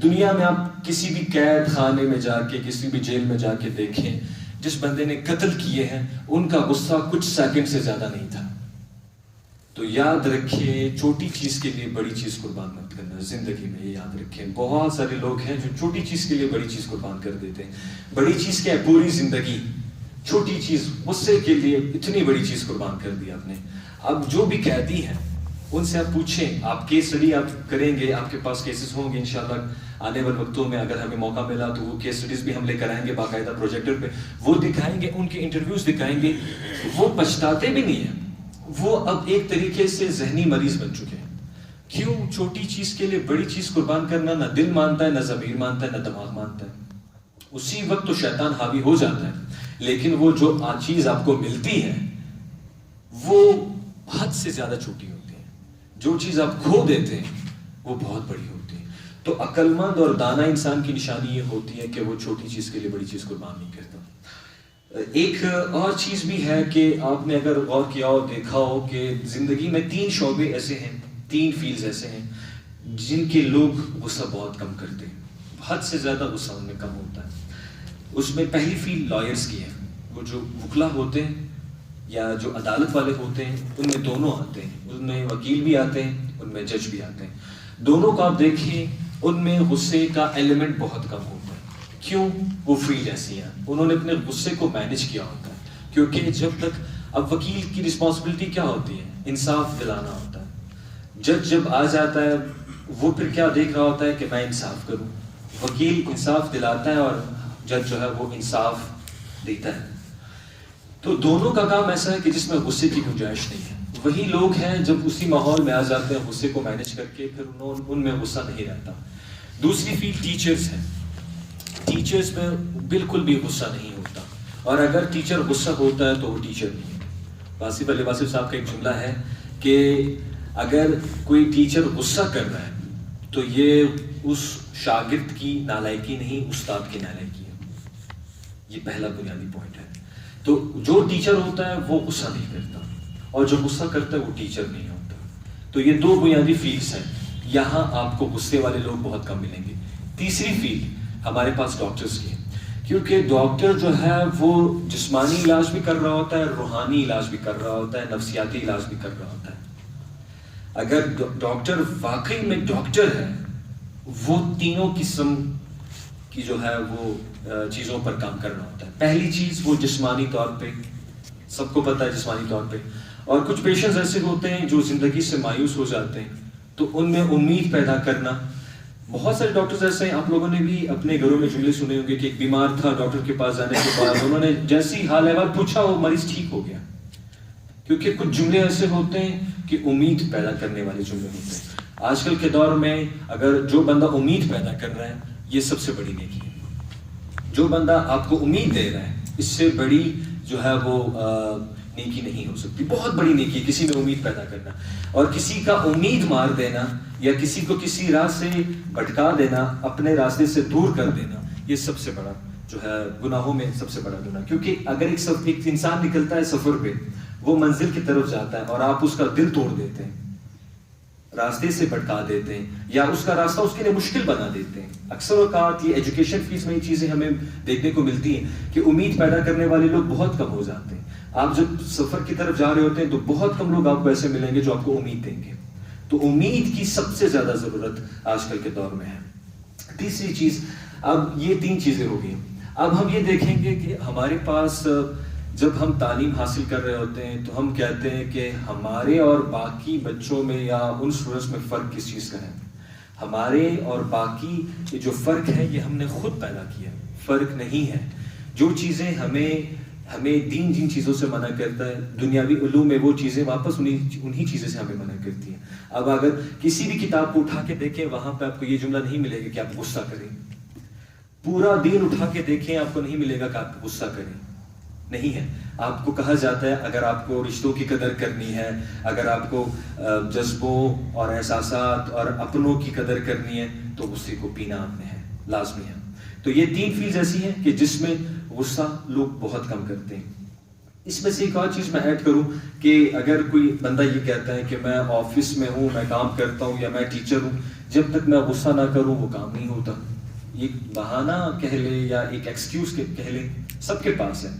دنیا میں آپ کسی بھی قید خانے میں جا کے، کسی بھی جیل میں جا کے دیکھیں، جس بندے نے قتل کیے ہیں ان کا غصہ کچھ سیکنڈ سے زیادہ نہیں تھا. تو یاد رکھیں، چھوٹی چیز کے لیے بڑی چیز قربان مت کرنا. زندگی میں یہ یاد رکھیں، بہت سارے لوگ ہیں جو چھوٹی چیز کے لیے بڑی چیز قربان کر دیتے ہیں. بڑی چیز کیا ہے؟ پوری زندگی. چھوٹی چیز، غصے کے لیے اتنی بڑی چیز قربان کر دی آپ نے. اب جو بھی قیدی ہیں ان سے آپ پوچھیں، آپ کیس اسٹڈی آپ کریں گے، آپ کے پاس کیسز ہوں گے انشاءاللہ آنے والے وقتوں میں. اگر ہمیں موقع ملا تو وہ کیس اسٹڈیز بھی ہم لے کر آئیں گے باقاعدہ پروجیکٹر پہ. وہ دکھائیں گے، ان کے انٹرویوز دکھائیں گے. وہ پچھتاتے بھی نہیں ہیں. وہ اب ایک طریقے سے ذہنی مریض بن چکے ہیں. کیوں؟ چھوٹی چیز کے لیے بڑی چیز قربان کرنا نہ دل مانتا ہے، نہ ضمیر مانتا ہے، نہ دماغ مانتا ہے. اسی وقت تو شیطان حاوی ہو جاتا ہے. لیکن وہ جو چیز آپ کو ملتی ہے وہ حد سے زیادہ چھوٹی ہوتی ہے. جو چیز آپ کھو دیتے ہیں وہ بہت بڑی ہوتی ہے. تو عقل مند اور دانا انسان کی نشانی یہ ہوتی ہے کہ وہ چھوٹی چیز کے لیے بڑی چیز قربان نہیں کرتا. ایک اور چیز بھی ہے کہ آپ نے اگر غور کیا ہو، دیکھا ہو کہ زندگی میں 3 شعبے ایسے ہیں، 3 فیلڈز ایسے ہیں جن کے لوگ غصہ بہت کم کرتے ہیں. حد سے زیادہ غصہ ان میں کم ہوتا ہے. اس میں پہلی فیلڈ لائرز کی ہے. وہ جو وکلا ہوتے ہیں یا جو عدالت والے ہوتے ہیں، ان میں دونوں آتے ہیں. ان میں وکیل بھی آتے ہیں، ان میں جج بھی آتے ہیں. دونوں کو آپ دیکھیں، ان میں غصے کا ایلیمنٹ بہت کم ہوتا ہے. کیوں؟ وہ فیلڈ ایسی ہیں، انہوں نے اپنے غصے کو مینج کیا ہوتا ہے. کیونکہ جب تک، اب وکیل کی رسپانسبلٹی کیا ہوتی ہے؟ انصاف دلانا ہوتا ہے. جج جب آ جاتا ہے وہ پھر کیا دیکھ رہا ہوتا ہے کہ میں انصاف کروں. وکیل انصاف دلاتا ہے اور جج جو ہے وہ انصاف دیتا ہے. تو دونوں کا کام ایسا ہے کہ جس میں غصے کی گنجائش نہیں ہے. وہی لوگ ہیں جب اسی ماحول میں آ جاتے ہیں غصے کو مینج کر کے، پھر ان میں غصہ نہیں رہتا. دوسری فیلڈ ٹیچرز ہیں. ٹیچرز میں بالکل بھی غصہ نہیں ہوتا، اور اگر ٹیچر غصہ ہوتا ہے تو وہ ٹیچر نہیں ہے. واسف علی واسف صاحب کا ایک جملہ ہے کہ اگر کوئی ٹیچر غصہ کر رہا ہے تو یہ اس شاگرد کی نالائکی نہیں، استاد کی نالائکی ہے. یہ پہلا بنیادی پوائنٹ ہے. تو جو ٹیچر ہوتا ہے وہ غصہ نہیں کرتا، اور جو غصہ کرتا ہے وہ ٹیچر نہیں ہوتا. تو یہ 2 بنیادی فیلڈز ہیں. یہاں آپ کو غصے والے لوگ بہت کم ملیں گے. تیسری فیلڈ ہمارے پاس ڈاکٹرز کی ہے. کیونکہ ڈاکٹر جو ہے وہ جسمانی علاج بھی کر رہا ہوتا ہے، روحانی علاج بھی کر رہا ہوتا ہے، نفسیاتی علاج بھی کر رہا ہوتا ہے. اگر ڈاکٹر واقعی میں ڈاکٹر ہے، وہ تینوں قسم کی جو ہے وہ چیزوں پر کام کر رہا ہوتا ہے. پہلی چیز وہ جسمانی طور پہ، سب کو پتہ ہے جسمانی طور پہ. اور کچھ پیشنٹس ایسے ہوتے ہیں جو زندگی سے مایوس ہو جاتے ہیں، تو ان میں امید پیدا کرنا. بہت سارے ڈاکٹرز ایسے ہیں، آپ لوگوں نے بھی اپنے گھروں میں جملے سنے ہوں گے کہ ایک بیمار تھا، ڈاکٹر کے پاس جانے کے بعد انہوں نے جیسی حال احوال پوچھا وہ مریض ٹھیک ہو گیا. کیونکہ کچھ جملے ایسے ہوتے ہیں کہ امید پیدا کرنے والے جملے ہوتے ہیں. آج کل کے دور میں اگر جو بندہ امید پیدا کر رہا ہے، یہ سب سے بڑی نیکی ہے. جو بندہ آپ کو امید دے رہا ہے، اس سے بڑی جو ہے وہ نیکی نہیں ہو سکتی. بہت بڑی نیکی کسی میں امید پیدا کرنا. اور کسی کا امید مار دینا یا کسی کو کسی راہ سے بھٹکا دینا، اپنے راستے سے دور کر دینا، یہ سب سے بڑا جو ہے گناہوں میں سب سے بڑا گناہ. کیونکہ اگر ایک انسان نکلتا ہے سفر پہ، وہ منزل کی طرف جاتا ہے اور آپ اس کا دل توڑ دیتے ہیں، راستے سے بھٹکا دیتے ہیں یا اس کا راستہ اس کے لیے مشکل بنا دیتے ہیں. اکثر اوقات یہ ایجوکیشن فیس میں یہ چیزیں ہمیں دیکھنے کو ملتی ہیں کہ امید پیدا کرنے والے لوگ بہت کم ہو جاتے ہیں. آپ جب سفر کی طرف جا رہے ہوتے ہیں تو بہت کم لوگ آپ کو ایسے ملیں گے جو آپ کو امید دیں گے. تو امید کی سب سے زیادہ ضرورت آج کل کے دور میں ہے. تیسری چیز، اب یہ 3 چیزیں ہو گئی. اب ہم یہ دیکھیں گے کہ ہمارے پاس جب ہم تعلیم حاصل کر رہے ہوتے ہیں تو ہم کہتے ہیں کہ ہمارے اور باقی بچوں میں یا ان اسٹوڈنٹس میں فرق کس چیز کا ہے. ہمارے اور باقی یہ جو فرق ہے یہ ہم نے خود پیدا کیا. فرق نہیں ہے. جو چیزیں ہمیں دین جن چیزوں سے منع کرتا ہے، دنیاوی علوم میں وہ چیزیں واپس انہی چیزیں سے ہمیں منع کرتی ہیں. اب اگر کسی بھی کتاب کو اٹھا کے دیکھیں وہاں پہ آپ کو یہ جملہ نہیں ملے گا کہ آپ غصہ کریں. پورا دین اٹھا کے دیکھیں آپ کو نہیں ملے گا کہ آپ غصہ کریں. نہیں ہے. آپ کو کہا جاتا ہے اگر آپ کو رشتوں کی قدر کرنی ہے، اگر آپ کو جذبوں اور احساسات اور اپنوں کی قدر کرنی ہے تو غصے کو پینا آپ نے ہے، لازمی ہے. تو یہ 3 فیلڈز ایسی ہیں کہ جس میں غصہ لوگ بہت کم کرتے ہیں. اس میں سے ایک اور چیز میں ایڈ کروں کہ اگر کوئی بندہ یہ کہتا ہے کہ میں آفس میں ہوں، میں کام کرتا ہوں یا میں ٹیچر ہوں، جب تک میں غصہ نہ کروں وہ کام نہیں ہوتا. ایک بہانہ کہہ لے یا ایک ایکسکیوز کہہ لے، سب کے پاس ہے.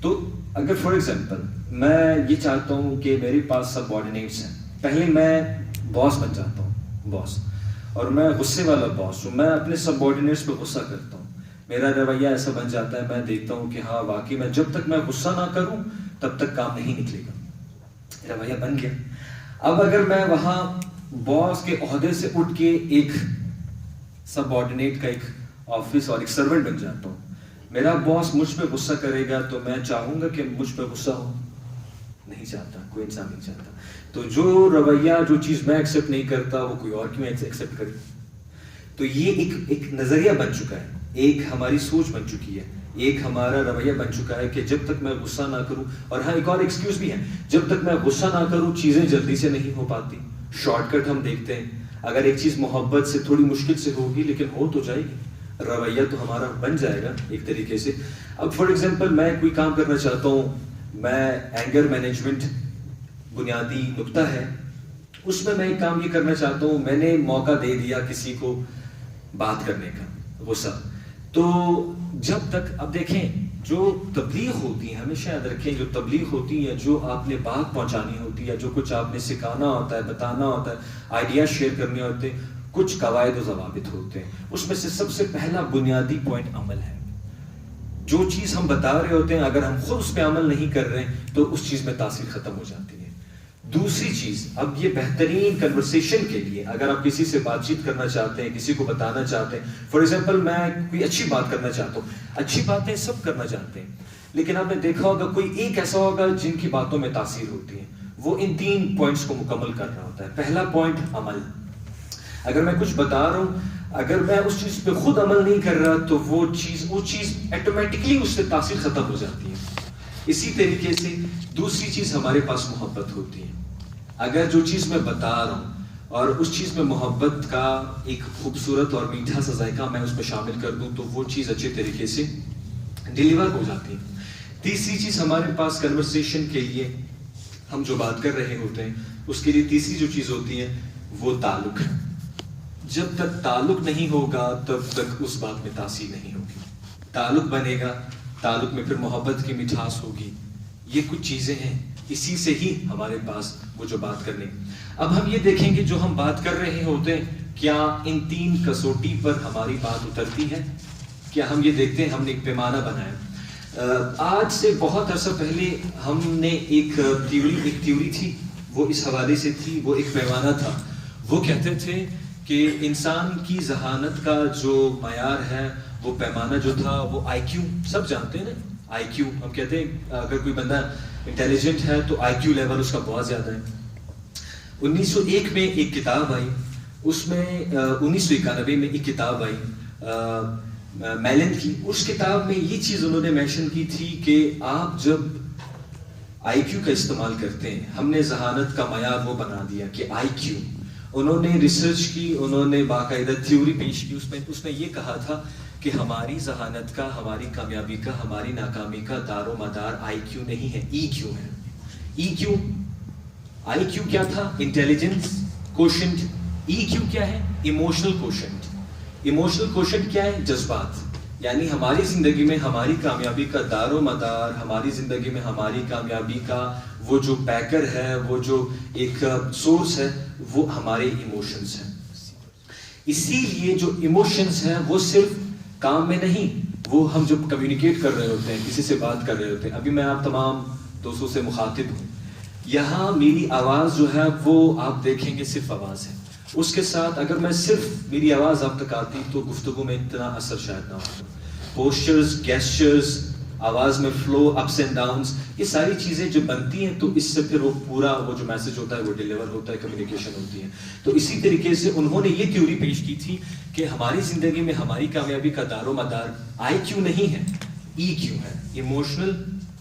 تو اگر فار ایگزامپل میں یہ چاہتا ہوں کہ میرے پاس سب آرڈینیٹس ہیں، پہلے میں باس بن جاتا ہوں، باس، اور میں غصے والا باس ہوں، میں اپنے سب آرڈینیٹس پہ غصہ کرتا ہوں. میرا رویہ ایسا بن جاتا ہے، میں دیکھتا ہوں کہ ہاں واقعی میں جب تک میں غصہ نہ کروں تب تک کام نہیں نکلے گا. رویہ بن گیا. اب اگر میں وہاں باس کے عہدے سے اٹھ کے ایک سب آرڈینیٹ کا ایک آفس اور ایک سرونٹ بن جاتا ہوں، میرا باس مجھ پہ غصہ کرے گا تو میں چاہوں گا کہ مجھ پہ غصہ ہو؟ نہیں چاہتا. کوئی انسان نہیں چاہتا. تو جو رویہ، جو چیز میں ایکسیپٹ نہیں کرتا وہ کوئی اور کیوں ایکسیپٹ کرے؟ تو یہ ایک نظریہ بن چکا ہے، ایک ہماری سوچ بن چکی ہے، ایک ہمارا رویہ بن چکا ہے کہ جب تک میں غصہ نہ کروں. اور ہاں ایک اور ایکسکیوز بھی ہے، جب تک میں غصہ نہ کروں چیزیں جلدی سے نہیں ہو پاتی. شارٹ کٹ ہم دیکھتے ہیں. اگر ایک چیز محبت سے تھوڑی مشکل سے ہوگی لیکن ہو تو جائے گی، رویہ تو ہمارا بن جائے گا ایک طریقے سے. اب فار ایگزامپل میں کوئی کام کرنا چاہتا ہوں، میں اینگر مینجمنٹ بنیادی نقطہ ہے، اس میں ایک کام یہ کرنا چاہتا ہوں، میں نے موقع دے دیا کسی کو بات کرنے کا، غصہ. تو جب تک، اب دیکھیں جو تبلیغ ہوتی ہے، ہمیشہ یاد رکھیں جو تبلیغ ہوتی ہے، جو آپ نے بات پہنچانی ہوتی ہے، جو کچھ آپ نے سکھانا ہوتا ہے، بتانا ہوتا ہے، آئیڈیا شیئر کرنے ہوتے ہیں، کچھ قواعد و ضوابط ہوتے ہیں. اس میں سے سب سے پہلا بنیادی پوائنٹ عمل ہے. جو چیز ہم بتا رہے ہوتے ہیں اگر ہم خود اس پہ عمل نہیں کر رہے ہیں تو اس چیز میں تاثیر ختم ہو جاتی ہے. دوسری چیز، اب یہ بہترین کنورسیشن کے لیے اگر آپ کسی سے بات چیت کرنا چاہتے ہیں، کسی کو بتانا چاہتے ہیں، فار ایگزامپل میں کوئی اچھی بات کرنا چاہتا ہوں، اچھی باتیں سب کرنا چاہتے ہیں، لیکن آپ نے دیکھا ہوگا کوئی ایک ایسا ہوگا جن کی باتوں میں تاثیر ہوتی ہے، وہ ان 3 پوائنٹس کو مکمل کر رہا ہوتا ہے. پہلا پوائنٹ عمل. اگر میں کچھ بتا رہا ہوں، اگر میں اس چیز پہ خود عمل نہیں کر رہا تو وہ چیز ایٹومیٹکلی اس سے تاثیر ختم ہو جاتی ہے. اسی طریقے سے دوسری چیز ہمارے پاس محبت ہوتی ہے. اگر جو چیز میں بتا رہا ہوں اور اس چیز میں محبت کا ایک خوبصورت اور میٹھا سا ذائقہ میں اس میں شامل کر دوں تو وہ چیز اچھے طریقے سے ڈیلیور ہو جاتی ہے. تیسری چیز ہمارے پاس کنورسیشن کے لیے، ہم جو بات کر رہے ہوتے ہیں اس کے لیے تیسری جو چیز ہوتی ہے وہ تعلق. جب تک تعلق نہیں ہوگا تب تک اس بات میں تاثیر نہیں ہوگی. تعلق بنے گا، تعلق میں پھر محبت کی مٹھاس ہوگی. یہ کچھ چیزیں ہیں، اسی سے ہی ہمارے پاس وہ جو بات کرنے. اب ہم یہ دیکھیں گے جو ہم بات کر رہے ہوتے ہیں کیا ان 3 کسوٹی پر ہماری بات اترتی ہے؟ کیا ہم یہ دیکھتے ہیں؟ ہم نے ایک پیمانہ بنایا. آج سے بہت عرصہ پہلے ہم نے ایک تھیوری تھی، وہ اس حوالے سے تھی، وہ ایک پیمانہ تھا. وہ کہتے تھے کہ انسان کی ذہانت کا جو معیار ہے، وہ پیمانہ جو تھا وہ آئی کیو. سب جانتے ہیں نا آئی کیو. ہم کہتے ہیں اگر کوئی بندہ انٹیلیجنٹ ہے تو آئی کیو لیول اس کا بہت زیادہ ہے. 1901 میں ایک کتاب آئی، اس میں 1991 میں ایک کتاب آئی میلن کی. اس کتاب میں یہ چیز انہوں نے مینشن کی تھی کہ آپ جب آئی کیو کا استعمال کرتے ہیں، ہم نے ذہانت کا معیار وہ بنا دیا کہ آئی کیو. انہوں نے ریسرچ کی، انہوں نے باقاعدہ تھیوری پیش کی. اس میں یہ کہا تھا کہ ہماری ذہانت کا، ہماری کامیابی کا، ہماری ناکامی کا دار و مدار آئی کیو نہیں ہے، ای کیو ہے. ای کیو، آئی کیو کیا تھا؟ Intelligence, quotient. ای کیو کیا ہے؟ Emotional quotient. ایموشنل کوشنٹ کیا ہے؟ جذبات. یعنی ہماری زندگی میں ہماری کامیابی کا دار و مدار، ہماری زندگی میں ہماری کامیابی کا وہ جو بیکر ہے، وہ جو ایک سورس ہے، وہ ہمارے ایموشنز ہیں. اسی لیے جو ایموشنز ہیں وہ صرف کام میں نہیں، وہ ہم جب کمیونیکیٹ کر رہے ہوتے ہیں، کسی سے بات کر رہے ہوتے ہیں. ابھی میں آپ تمام دوستوں سے مخاطب ہوں، یہاں میری آواز جو ہے وہ آپ دیکھیں گے صرف آواز ہے. اس کے ساتھ اگر میں صرف میری آواز آپ تک آتی تو گفتگو میں اتنا اثر شاید نہ ہوتا. پوسچرز، گیسچرز، آواز میں فلو، اپس اینڈ ڈاؤنز، یہ ساری چیزیں جو بنتی ہیں تو اس سے پھر وہ پورا وہ جو میسج ہوتا ہے وہ ڈیلیور ہوتا ہے، کمیونیکیشن ہوتی ہے. تو اسی طریقے سے انہوں نے یہ تھیوری پیش کی تھی کہ ہماری زندگی میں ہماری کامیابی کا دار و مدار آئی کیو نہیں ہے، ای کیو ہے، ایموشنل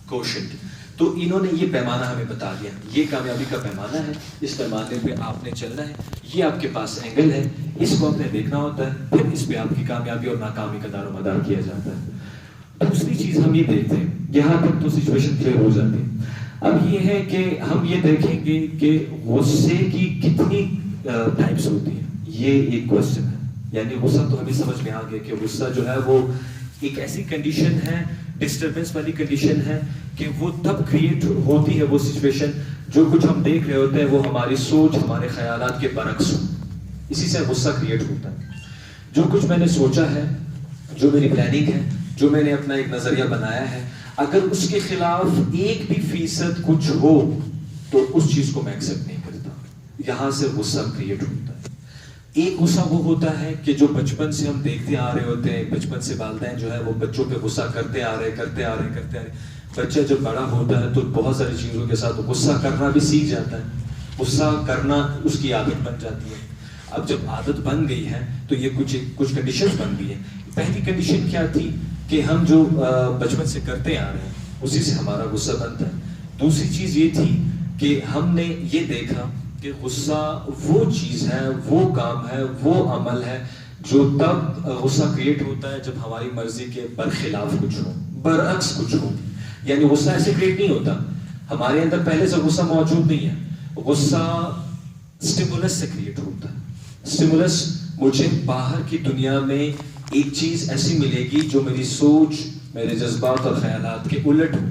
کوشنٹ. تو انہوں نے یہ پیمانہ ہمیں بتا دیا، یہ کامیابی کا پیمانہ ہے، اس پیمانے پہ آپ نے چلنا ہے، یہ آپ کے پاس اینگل ہے، اس کو آپ نے دیکھنا ہوتا ہے، پھر اس پہ آپ کی کامیابی اور ناکامی کا دار و مدار کیا جاتا ہے. دوسری چیز ہم یہ دیکھتے ہیں، یہاں تک تو سچویشن کلیئر ہو جاتی ہے. اب یہ ہے کہ ہم یہ دیکھیں گے کہ غصے کی کتنی ٹائپس ہوتی ہیں. یہ ایک کوشچن ہے. یعنی غصہ تو ہمیں سمجھ میں آ گیا کہ غصہ جو ہے وہ ایک ایسی کنڈیشن ہے، ڈسٹربنس والی کنڈیشن ہے کہ وہ تب کریٹ ہوتی ہے وہ سچویشن جو کچھ ہم دیکھ رہے ہوتے ہیں وہ ہماری سوچ، ہمارے خیالات کے برعکس ہو. اسی سے غصہ کریٹ ہوتا ہے. جو کچھ میں نے سوچا ہے، جو میری پلاننگ ہے، جو میں نے اپنا ایک نظریہ بنایا ہے، اگر اس کے خلاف 1% کچھ ہو تو اس چیز کو میں ایکسپٹ نہیں کرتا. یہاں سے غصہ کریٹ ہوتا ہے. ایک غصہ وہ ہوتا ہے کہ جو بچپن سے ہم دیکھتے آ رہے ہوتے ہیں، بچپن سے والدین جو ہے وہ بچوں پہ غصہ کرتے آ رہے. بچہ جب بڑا ہوتا ہے تو بہت ساری چیزوں کے ساتھ غصہ کرنا بھی سیکھ جاتا ہے. غصہ کرنا اس کی عادت بن جاتی ہے. اب جب عادت بن گئی ہے تو یہ کچھ کنڈیشنز بن گئی ہیں. پہلی کنڈیشن کیا تھی کہ ہم جو بچپن سے کرتے آ رہے ہیں اسی سے ہمارا غصہ بنتا ہے. دوسری چیز یہ تھی کہ ہم نے یہ دیکھا کہ غصہ وہ چیز ہے، وہ کام ہے، وہ عمل ہے جو تب غصہ کریٹ ہوتا ہے جب ہماری مرضی کے برخلاف کچھ ہو، برعکس کچھ ہو. یعنی غصہ ایسے کریٹ نہیں ہوتا، ہمارے اندر پہلے سے غصہ موجود نہیں ہے. غصہ سٹیمولس سے کریٹ ہوتا ہے. سٹیمولس، مجھے باہر کی دنیا میں ایک چیز ایسی ملے گی جو میری سوچ، میرے جذبات اور خیالات کے الٹ ہو.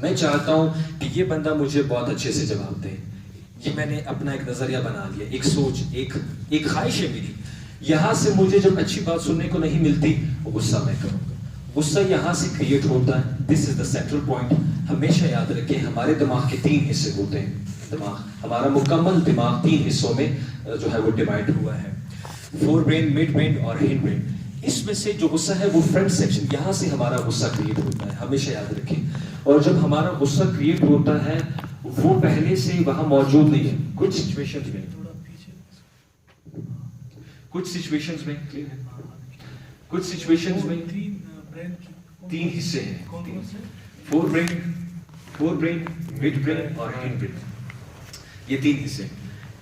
میں چاہتا ہوں کہ یہ بندہ مجھے بہت اچھے سے جواب دے. یہ میں نے اپنا ایک نظریہ بنا لیا، ایک سوچ، ایک خواہش ہے میری. یہاں سے مجھے جب اچھی بات سننے کو نہیں ملتی غصہ میں کروں گا. غصہ یہاں سے کریٹ ہوتا ہے. دس از دا سینٹرل پوائنٹ. ہمیشہ یاد رکھیں ہمارے دماغ کے 3 حصے ہوتے ہیں. دماغ، ہمارا مکمل دماغ 3 حصوں میں جو ہے وہ ڈیوائڈ ہوا ہے، فور برین، مڈ برین اور ہنڈ برین. اس میں سے جو غصہ ہے وہ فرنٹ سیکشن، یہاں سے ہمارا غصہ کریٹ ہوتا ہے. ہمیشہ یاد رکھیں. اور جب ہمارا غصہ کریٹ ہوتا ہے وہ پہلے سے وہاں موجود نہیں ہے. کچھ سچویشنز میں کچھ سچویشنز میں 3 حصے ہیں، فور برین، مڈ برین اور ہنڈ برین. یہ 3 حصے.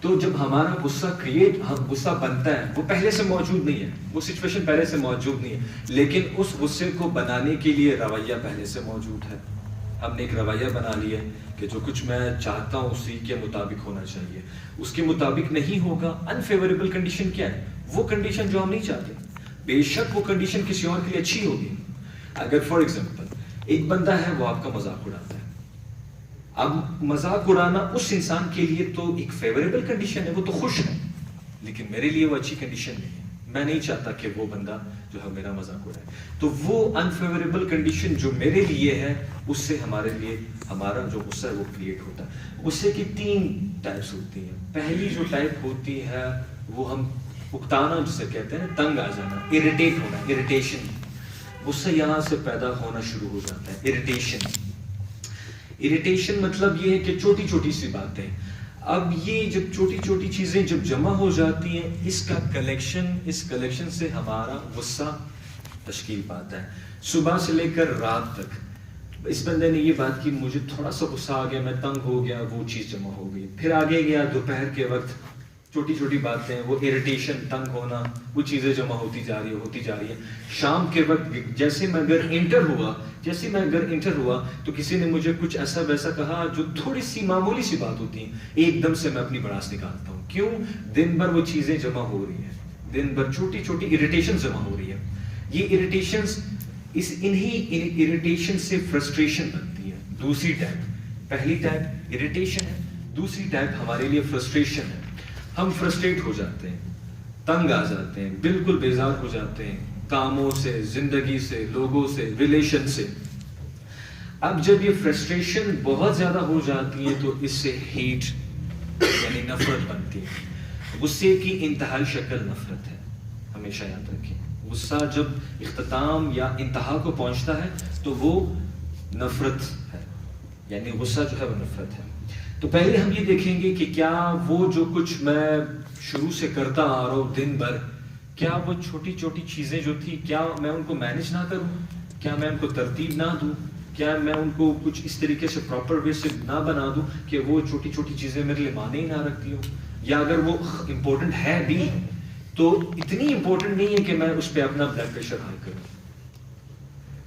تو جب ہمارا غصہ بنتا ہے وہ پہلے سے موجود نہیں ہے، وہ سچویشن پہلے سے موجود نہیں ہے، لیکن اس غصے کو بنانے کے لیے رویہ پہلے سے موجود ہے. ہم نے ایک رویہ بنا لیا کہ جو کچھ میں چاہتا ہوں اسی کے مطابق ہونا چاہیے. اس کے مطابق نہیں ہوگا. انفیوریبل کنڈیشن کیا ہے؟ وہ کنڈیشن جو ہم نہیں چاہتے. بے شک وہ کنڈیشن کسی اور کے لیے اچھی ہوگی. اگر فار ایگزامپل ایک بندہ ہے وہ آپ کا مذاق اڑاتا ہے، اب مذاق اڑانا اس انسان کے لیے تو ایک فیوریبل کنڈیشن ہے، وہ تو خوش ہے، لیکن میرے لیے وہ اچھی کنڈیشن نہیں ہے. میں نہیں چاہتا کہ وہ بندہ جو ہے میرا مذاق اڑائے. تو وہ انفیوریبل کنڈیشن جو میرے لیے ہے اس سے ہمارے لیے ہمارا جو غصہ ہے وہ کریٹ ہوتا ہے. غصے کی 3 ٹائپس ہوتی ہیں. پہلی جو ٹائپ ہوتی ہے وہ ہم اکتانا جسے کہتے ہیں، تنگ آ جانا، اریٹیٹ ہونا، اریٹیشن. غصہ یہاں سے پیدا ہونا شروع ہو جاتا ہے. اریٹیشن مطلب یہ ہے کہ چھوٹی چھوٹی سی باتیں. اب یہ جب چھوٹی چھوٹی چیزیں جب جمع ہو جاتی ہیں، اس کلیکشن سے ہمارا غصہ تشکیل پاتا ہے. صبح سے لے کر رات تک اس بندے نے یہ بات کی، مجھے تھوڑا سا غصہ آ گیا، میں تنگ ہو گیا، وہ چیز جمع ہو گئی. پھر آگے گیا دوپہر کے وقت چھوٹی چھوٹی باتیں، وہ اریٹیشن، تنگ ہونا، وہ چیزیں جمع ہوتی جا رہی ہے. شام کے وقت جیسے میں اگر انٹر ہوا تو کسی نے مجھے کچھ ایسا ویسا کہا جو تھوڑی سی معمولی سی بات ہوتی ہے، ایک دم سے میں اپنی بڑاس نکالتا ہوں. کیوں؟ دن بھر وہ چیزیں جمع ہو رہی ہیں، دن بھر چھوٹی چھوٹی اریٹیشن جمع ہو رہی ہے. یہ اریٹیشنز، انہی اریٹیشن سے فرسٹریشن بنتی ہے. دوسری ٹائپ، پہلی ٹائپ اریٹیشن ہے، دوسری ٹائپ ہمارے لیے فرسٹریشن ہے. ہم فرسٹریٹ ہو جاتے ہیں، تنگ آ جاتے ہیں، بالکل بیزار ہو جاتے ہیں کاموں سے، زندگی سے، لوگوں سے، ریلیشن سے. اب جب یہ فرسٹریشن بہت زیادہ ہو جاتی ہے تو اس سے ہیٹ یعنی نفرت بنتی ہے. غصے کی انتہائی شکل نفرت ہے، ہمیشہ یاد رکھیں. غصہ جب اختتام یا انتہا کو پہنچتا ہے تو وہ نفرت ہے، یعنی غصہ جو ہے وہ نفرت ہے. تو پہلے ہم یہ دیکھیں گے کہ کیا وہ جو کچھ میں شروع سے کرتا آ رہا ہوں دن بھر، کیا وہ چھوٹی چھوٹی چیزیں جو تھی، کیا میں ان کو مینج نہ کروں، کیا میں ان کو ترتیب نہ دوں، کیا میں ان کو کچھ اس طریقے سے پراپر وے سے نہ بنا دوں کہ وہ چھوٹی چھوٹی چیزیں میرے لیے معنی ہی نہ رکھتی ہوں. یا اگر وہ امپورٹنٹ ہے بھی تو اتنی امپورٹنٹ نہیں ہے کہ میں اس پہ اپنا بلڈ پریشر ہائی کروں.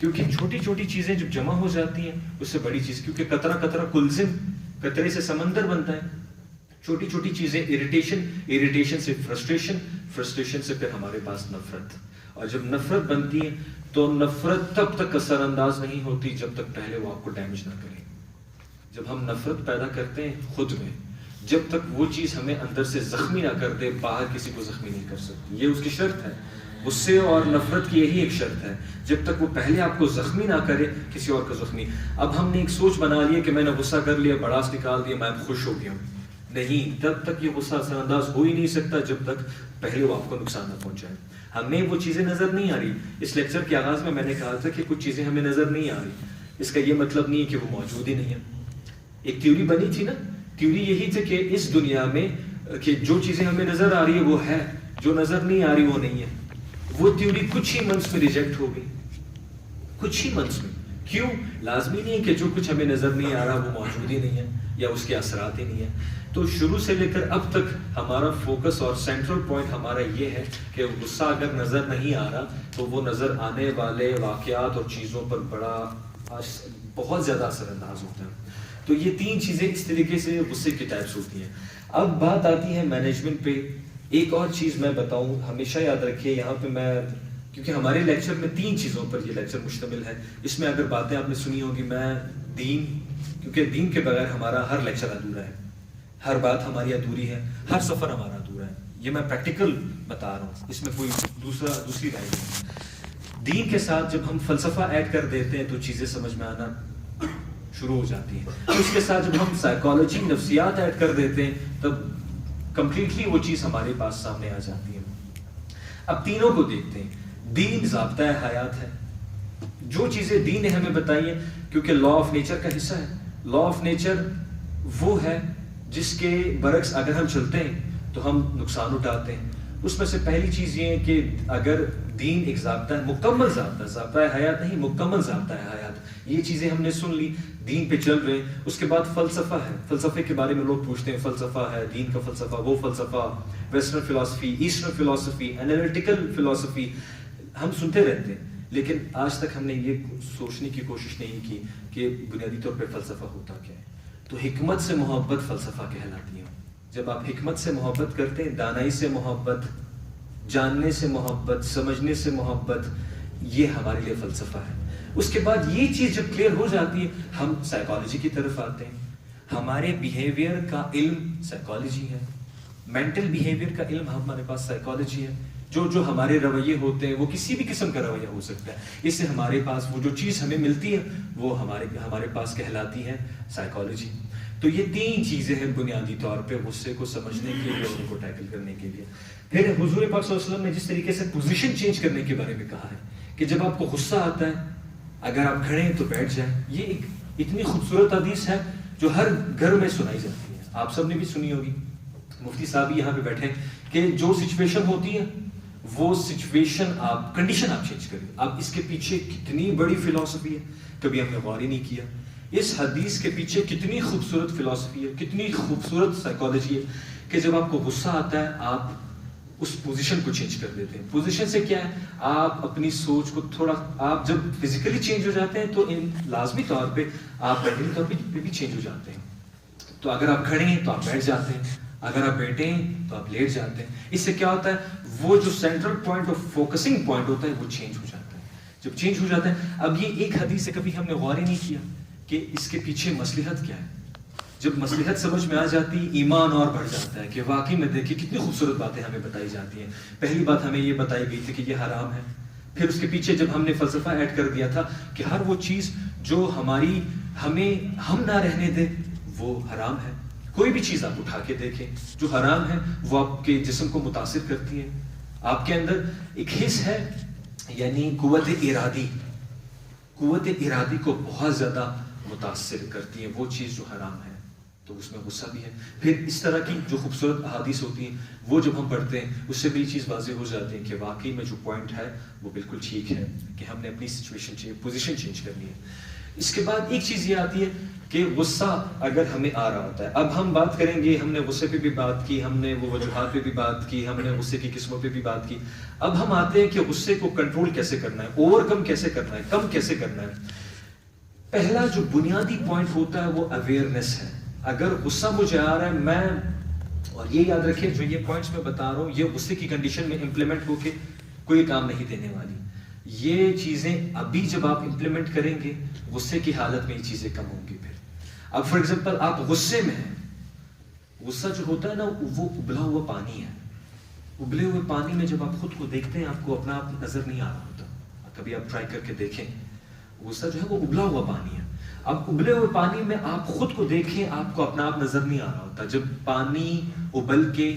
کیونکہ چھوٹی چھوٹی چیزیں جب جمع ہو جاتی ہیں اس سے بڑی چیز، کیونکہ قطرہ قطرہ کلزم، قطرے سے سمندر بنتا ہے. چھوٹی چھوٹی چیزیں اریٹیشن سے فرسٹریشن سے پھر ہمارے پاس نفرت. اور جب نفرت بنتی ہے تو نفرت تب تک اثر انداز نہیں ہوتی جب تک پہلے وہ آپ کو ڈیمیج نہ کرے. جب ہم نفرت پیدا کرتے ہیں خود میں، جب تک وہ چیز ہمیں اندر سے زخمی نہ کر دے، باہر کسی کو زخمی نہیں کر سکتی. یہ اس کی شرط ہے. غصے اور نفرت کی یہی ایک شرط ہے، جب تک وہ پہلے آپ کو زخمی نہ کرے کسی اور کو زخمی. اب ہم نے ایک سوچ بنا لی ہے کہ میں نے غصہ کر لیا، بڑاس نکال دیا، میں اب خوش ہو گیا ہوں. نہیں، تب تک یہ غصہ اثر انداز ہو ہی نہیں سکتا جب تک پہلے وہ آپ کو نقصان نہ پہنچائے. ہمیں وہ چیزیں نظر نہیں آ رہی. اس لیکچر کے آغاز میں نے کہا تھا کہ کچھ چیزیں ہمیں نظر نہیں آ رہی، اس کا یہ مطلب نہیں ہے کہ وہ موجود ہی نہیں ہے. ایک تھیوری بنی تھی نا، تھیوری یہی تھی کہ اس دنیا میں کہ جو چیزیں ہمیں نظر آ رہی ہے وہ ہے، جو نظر نہیں آ رہی وہ نہیں ہے. وہ تھیوری کچھ ہی منتھس میں ریجیکٹ ہو گئی، کچھ ہی منتھس میں. کیوں؟ لازمی نہیں ہے کہ جو کچھ ہمیں نظر نہیں آ رہا وہ موجود ہی نہیں ہے یا اس کے اثرات ہی نہیں ہیں. تو شروع سے لے کر اب تک ہمارا فوکس اور سینٹرل پوائنٹ ہمارا یہ ہے کہ غصہ اگر نظر نہیں آ رہا تو وہ نظر آنے والے واقعات اور چیزوں پر بہت زیادہ اثر انداز ہوتا ہے. تو یہ تین چیزیں اس طریقے سے غصے کی ٹائپس ہوتی ہیں. اب بات آتی ہے مینجمنٹ پہ. ایک اور چیز میں بتاؤں، ہمیشہ یاد رکھیے یہاں پہ میں، کیونکہ ہمارے لیکچر میں 3 چیزوں پر یہ لیکچر مشتمل ہے. اس میں اگر باتیں آپ نے سنی ہوگی، میں دین، کیونکہ دین کے بغیر ہمارا ہر لیکچر ادھورا ہے، ہر بات ہماری ادھوری ہے، ہر سفر ہمارا ادھورا ہے. یہ میں پریکٹیکل بتا رہا ہوں، اس میں کوئی دوسری رائے نہیں. دین کے ساتھ جب ہم فلسفہ ایڈ کر دیتے ہیں تو چیزیں سمجھ میں آنا شروع ہو جاتی ہیں. اس کے ساتھ جب ہم سائیکالوجی، نفسیات ایڈ کر دیتے ہیں تب کمپلیٹلی وہ چیز ہمارے پاس سامنے آ جاتی ہے. اب تینوں کو دیکھتے ہیں. دین ضابطہ حیات ہے. جو چیزیں دین نے ہمیں بتائی ہیں، کیونکہ لا آف نیچر کا حصہ ہے. لا آف نیچر وہ ہے جس کے برعکس اگر ہم چلتے ہیں تو ہم نقصان اٹھاتے ہیں. اس میں سے پہلی چیز یہ ہے کہ اگر دین ایک ضابطہ ہے، مکمل ضابطہ حیات نہیں، مکمل ضابطہ حیات. یہ چیزیں ہم نے سن لی، دین پہ چل رہے ہیں. اس کے بعد فلسفہ ہے. فلسفے کے بارے میں لوگ پوچھتے ہیں، فلسفہ ہے، دین کا فلسفہ، وہ فلسفہ، ویسٹرن فلسفی، ایسٹرن فلسفی، انالیٹیکل فلسفی، ہم سنتے رہتے ہیں. لیکن آج تک ہم نے یہ سوچنے کی کوشش نہیں کی کہ بنیادی طور پہ فلسفہ ہوتا کیا ہے. تو حکمت سے محبت فلسفہ کہلاتی ہے. جب آپ حکمت سے محبت کرتے ہیں، دانائی سے محبت، جاننے سے محبت، سمجھنے سے محبت، یہ ہمارے لیے فلسفہ ہے. اس کے بعد یہ چیز جب کلیئر ہو جاتی ہے، ہم سائیکالوجی کی طرف آتے ہیں. ہمارے بیہیویئر کا علم سائیکالوجی ہے. مینٹل بیہیویئر کا علم ہمارے پاس سائیکالوجی ہے. جو ہمارے رویے ہوتے ہیں وہ کسی بھی قسم کا رویہ ہو سکتا ہے. اس سے ہمارے پاس وہ جو چیز ہمیں ملتی ہے وہ ہمارے پاس کہلاتی ہے سائیکالوجی. تو یہ 3 چیزیں ہیں بنیادی طور پہ غصے کو سمجھنے کے لیے اور ان کو ٹیکل کرنے کے لیے. پھر حضور پاک صلی اللہ علیہ وسلم نے جس طریقے سے پوزیشن چینج کرنے کے بارے میں کہا ہے کہ جب آپ کو غصہ آتا ہے، اگر آپ کھڑے ہیں تو بیٹھ جائیں. یہ ایک اتنی خوبصورت حدیث ہے جو ہر گھر میں سنائی جاتی ہے. آپ سب نے بھی سنی ہوگی. مفتی صاحب بھی یہاں پہ بیٹھے کہ جو سچویشن ہوتی ہے وہ سچویشن کنڈیشن آپ چینج کریں. اب اس کے پیچھے کتنی بڑی فلسفی ہے، کبھی ہم نے غور ہی نہیں کیا. اس حدیث کے پیچھے کتنی خوبصورت فلسفی ہے, کتنی خوبصورت سائیکالوجی ہے کہ جب آپ کو غصہ آتا ہے آپ اس پوزیشن کو چینج کر دیتے ہیں. پوزیشن سے کیا ہے, آپ اپنی سوچ کو تھوڑا, آپ جب فزیکلی چینج ہو جاتے ہیں تو لازمی طور پہ آپ مینٹلی طور پہ بھی چینج ہو جاتے ہیں. تو اگر آپ کھڑے ہیں تو آپ بیٹھ جاتے ہیں, اگر آپ بیٹھے ہیں تو آپ لیٹ جاتے ہیں. اس سے کیا ہوتا ہے, وہ جو central point of focusing point ہوتا ہے وہ چینج ہو جاتا ہے. جب چینج ہو جاتا ہے, اب یہ ایک حدیث سے کبھی ہم نے غور ہی نہیں کیا کہ اس کے پیچھے مصلحت کیا ہے. جب مصلحت سمجھ میں آ جاتی, ایمان اور بڑھ جاتا ہے کہ واقعی میں دیکھیں کتنی خوبصورت باتیں ہمیں بتائی جاتی ہیں. پہلی بات ہمیں یہ بتائی گئی تھی کہ یہ حرام ہے. پھر اس کے پیچھے جب ہم نے فلسفہ ایڈ کر دیا تھا کہ ہر وہ چیز جو ہماری ہم نہ رہنے دے وہ حرام ہے. کوئی بھی چیز آپ اٹھا کے دیکھیں جو حرام ہے وہ آپ کے جسم کو متاثر کرتی ہے. آپ کے اندر ایک حص ہے, یعنی قوت ارادی کو بہت زیادہ متاثر کرتی ہے وہ چیز جو حرام ہے, تو اس میں غصہ بھی ہے. پھر اس طرح کی جو خوبصورت احادیث ہوتی ہیں وہ جب ہم پڑھتے ہیں اس سے بھی یہ چیز واضح ہو جاتی ہے کہ واقعی میں جو پوائنٹ ہے وہ بالکل ٹھیک ہے کہ ہم نے اپنی سچویشن پوزیشن چینج کرنی ہے. اس کے بعد ایک چیز یہ آتی ہے کہ غصہ اگر ہمیں آ رہا ہوتا ہے, اب ہم بات کریں گے, ہم نے غصے پہ بھی بات کی, ہم نے وہ وجوہات پہ بھی بات کی, ہم نے غصے کی قسموں پہ بھی بات کی. اب ہم آتے ہیں کہ غصے کو کنٹرول کیسے کرنا ہے, اوور کم کیسے کرنا ہے, کم کیسے کرنا ہے. پہلا جو بنیادی پوائنٹ ہوتا ہے وہ اویئرنیس ہے. اگر غصہ مجھے آ رہا ہے, میں, اور یہ یاد رکھیں جو یہ پوائنٹس میں بتا رہا ہوں یہ غصے کی کنڈیشن میں امپلیمنٹ ہو کے کوئی کام نہیں دینے والی. یہ چیزیں ابھی جب آپ امپلیمنٹ کریں گے غصے کی حالت میں یہ چیزیں کم ہوں گی. پھر اب فار ایگزامپل آپ غصے میں ہیں, غصہ جو ہوتا ہے نا وہ ابلا ہوا پانی ہے. ابلے ہوئے پانی میں جب آپ خود کو دیکھتے ہیں آپ کو اپنا آپ نظر نہیں آ رہا ہوتا. کبھی آپ ٹرائی کر کے دیکھیں, غصہ جو ہے وہ ابلا ہوا پانی ہے. اب ابلے ہوئے پانی میں آپ خود کو دیکھیں آپ کو اپنا آپ نظر نہیں آ رہا ہوتا. جب پانی ابل کے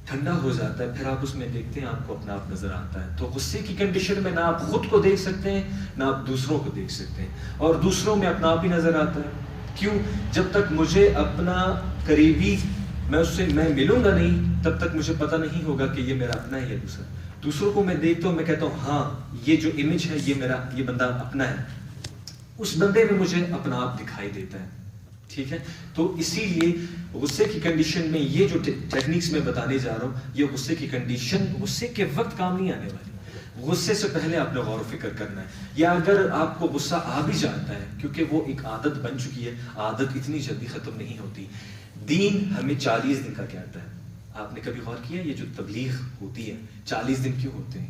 ٹھنڈا ہو جاتا ہے پھر آپ اس میں دیکھتے ہیں آپ کو اپنا آپ نظر آتا ہے. تو غصے کی کنڈیشن میں نہ آپ خود کو دیکھ سکتے ہیں نہ آپ دوسروں کو دیکھ سکتے ہیں, اور دوسروں میں اپنا آپ ہی نظر آتا ہے. کیوں؟ جب تک مجھے اپنا قریبی میں اس سے میں ملوں گا نہیں تب تک مجھے پتہ نہیں ہوگا کہ یہ میرا اپنا ہے یا دوسرا. دوسروں کو میں دیکھتا ہوں, میں کہتا ہوں ہاں یہ جو امیج ہے یہ بندہ اپنا ہے, اس بندے میں مجھے اپنا آپ دکھائی دیتا ہے. ٹھیک ہے, تو اسی لیے غصے کی کنڈیشن میں یہ جو ٹیکنیکس میں بتانے جا رہا ہوں یہ غصے کی کنڈیشن غصے کے وقت کام نہیں آنے والی. غصے سے پہلے آپ نے غور و فکر کرنا ہے. یا اگر آپ کو غصہ آ بھی جاتا ہے کیونکہ وہ ایک عادت بن چکی ہے, عادت اتنی جلدی ختم نہیں ہوتی. دین ہمیں 40 دن کا کہتا ہے. آپ نے کبھی غور کیا یہ جو تبلیغ ہوتی ہے 40 دن کیوں ہوتے ہیں؟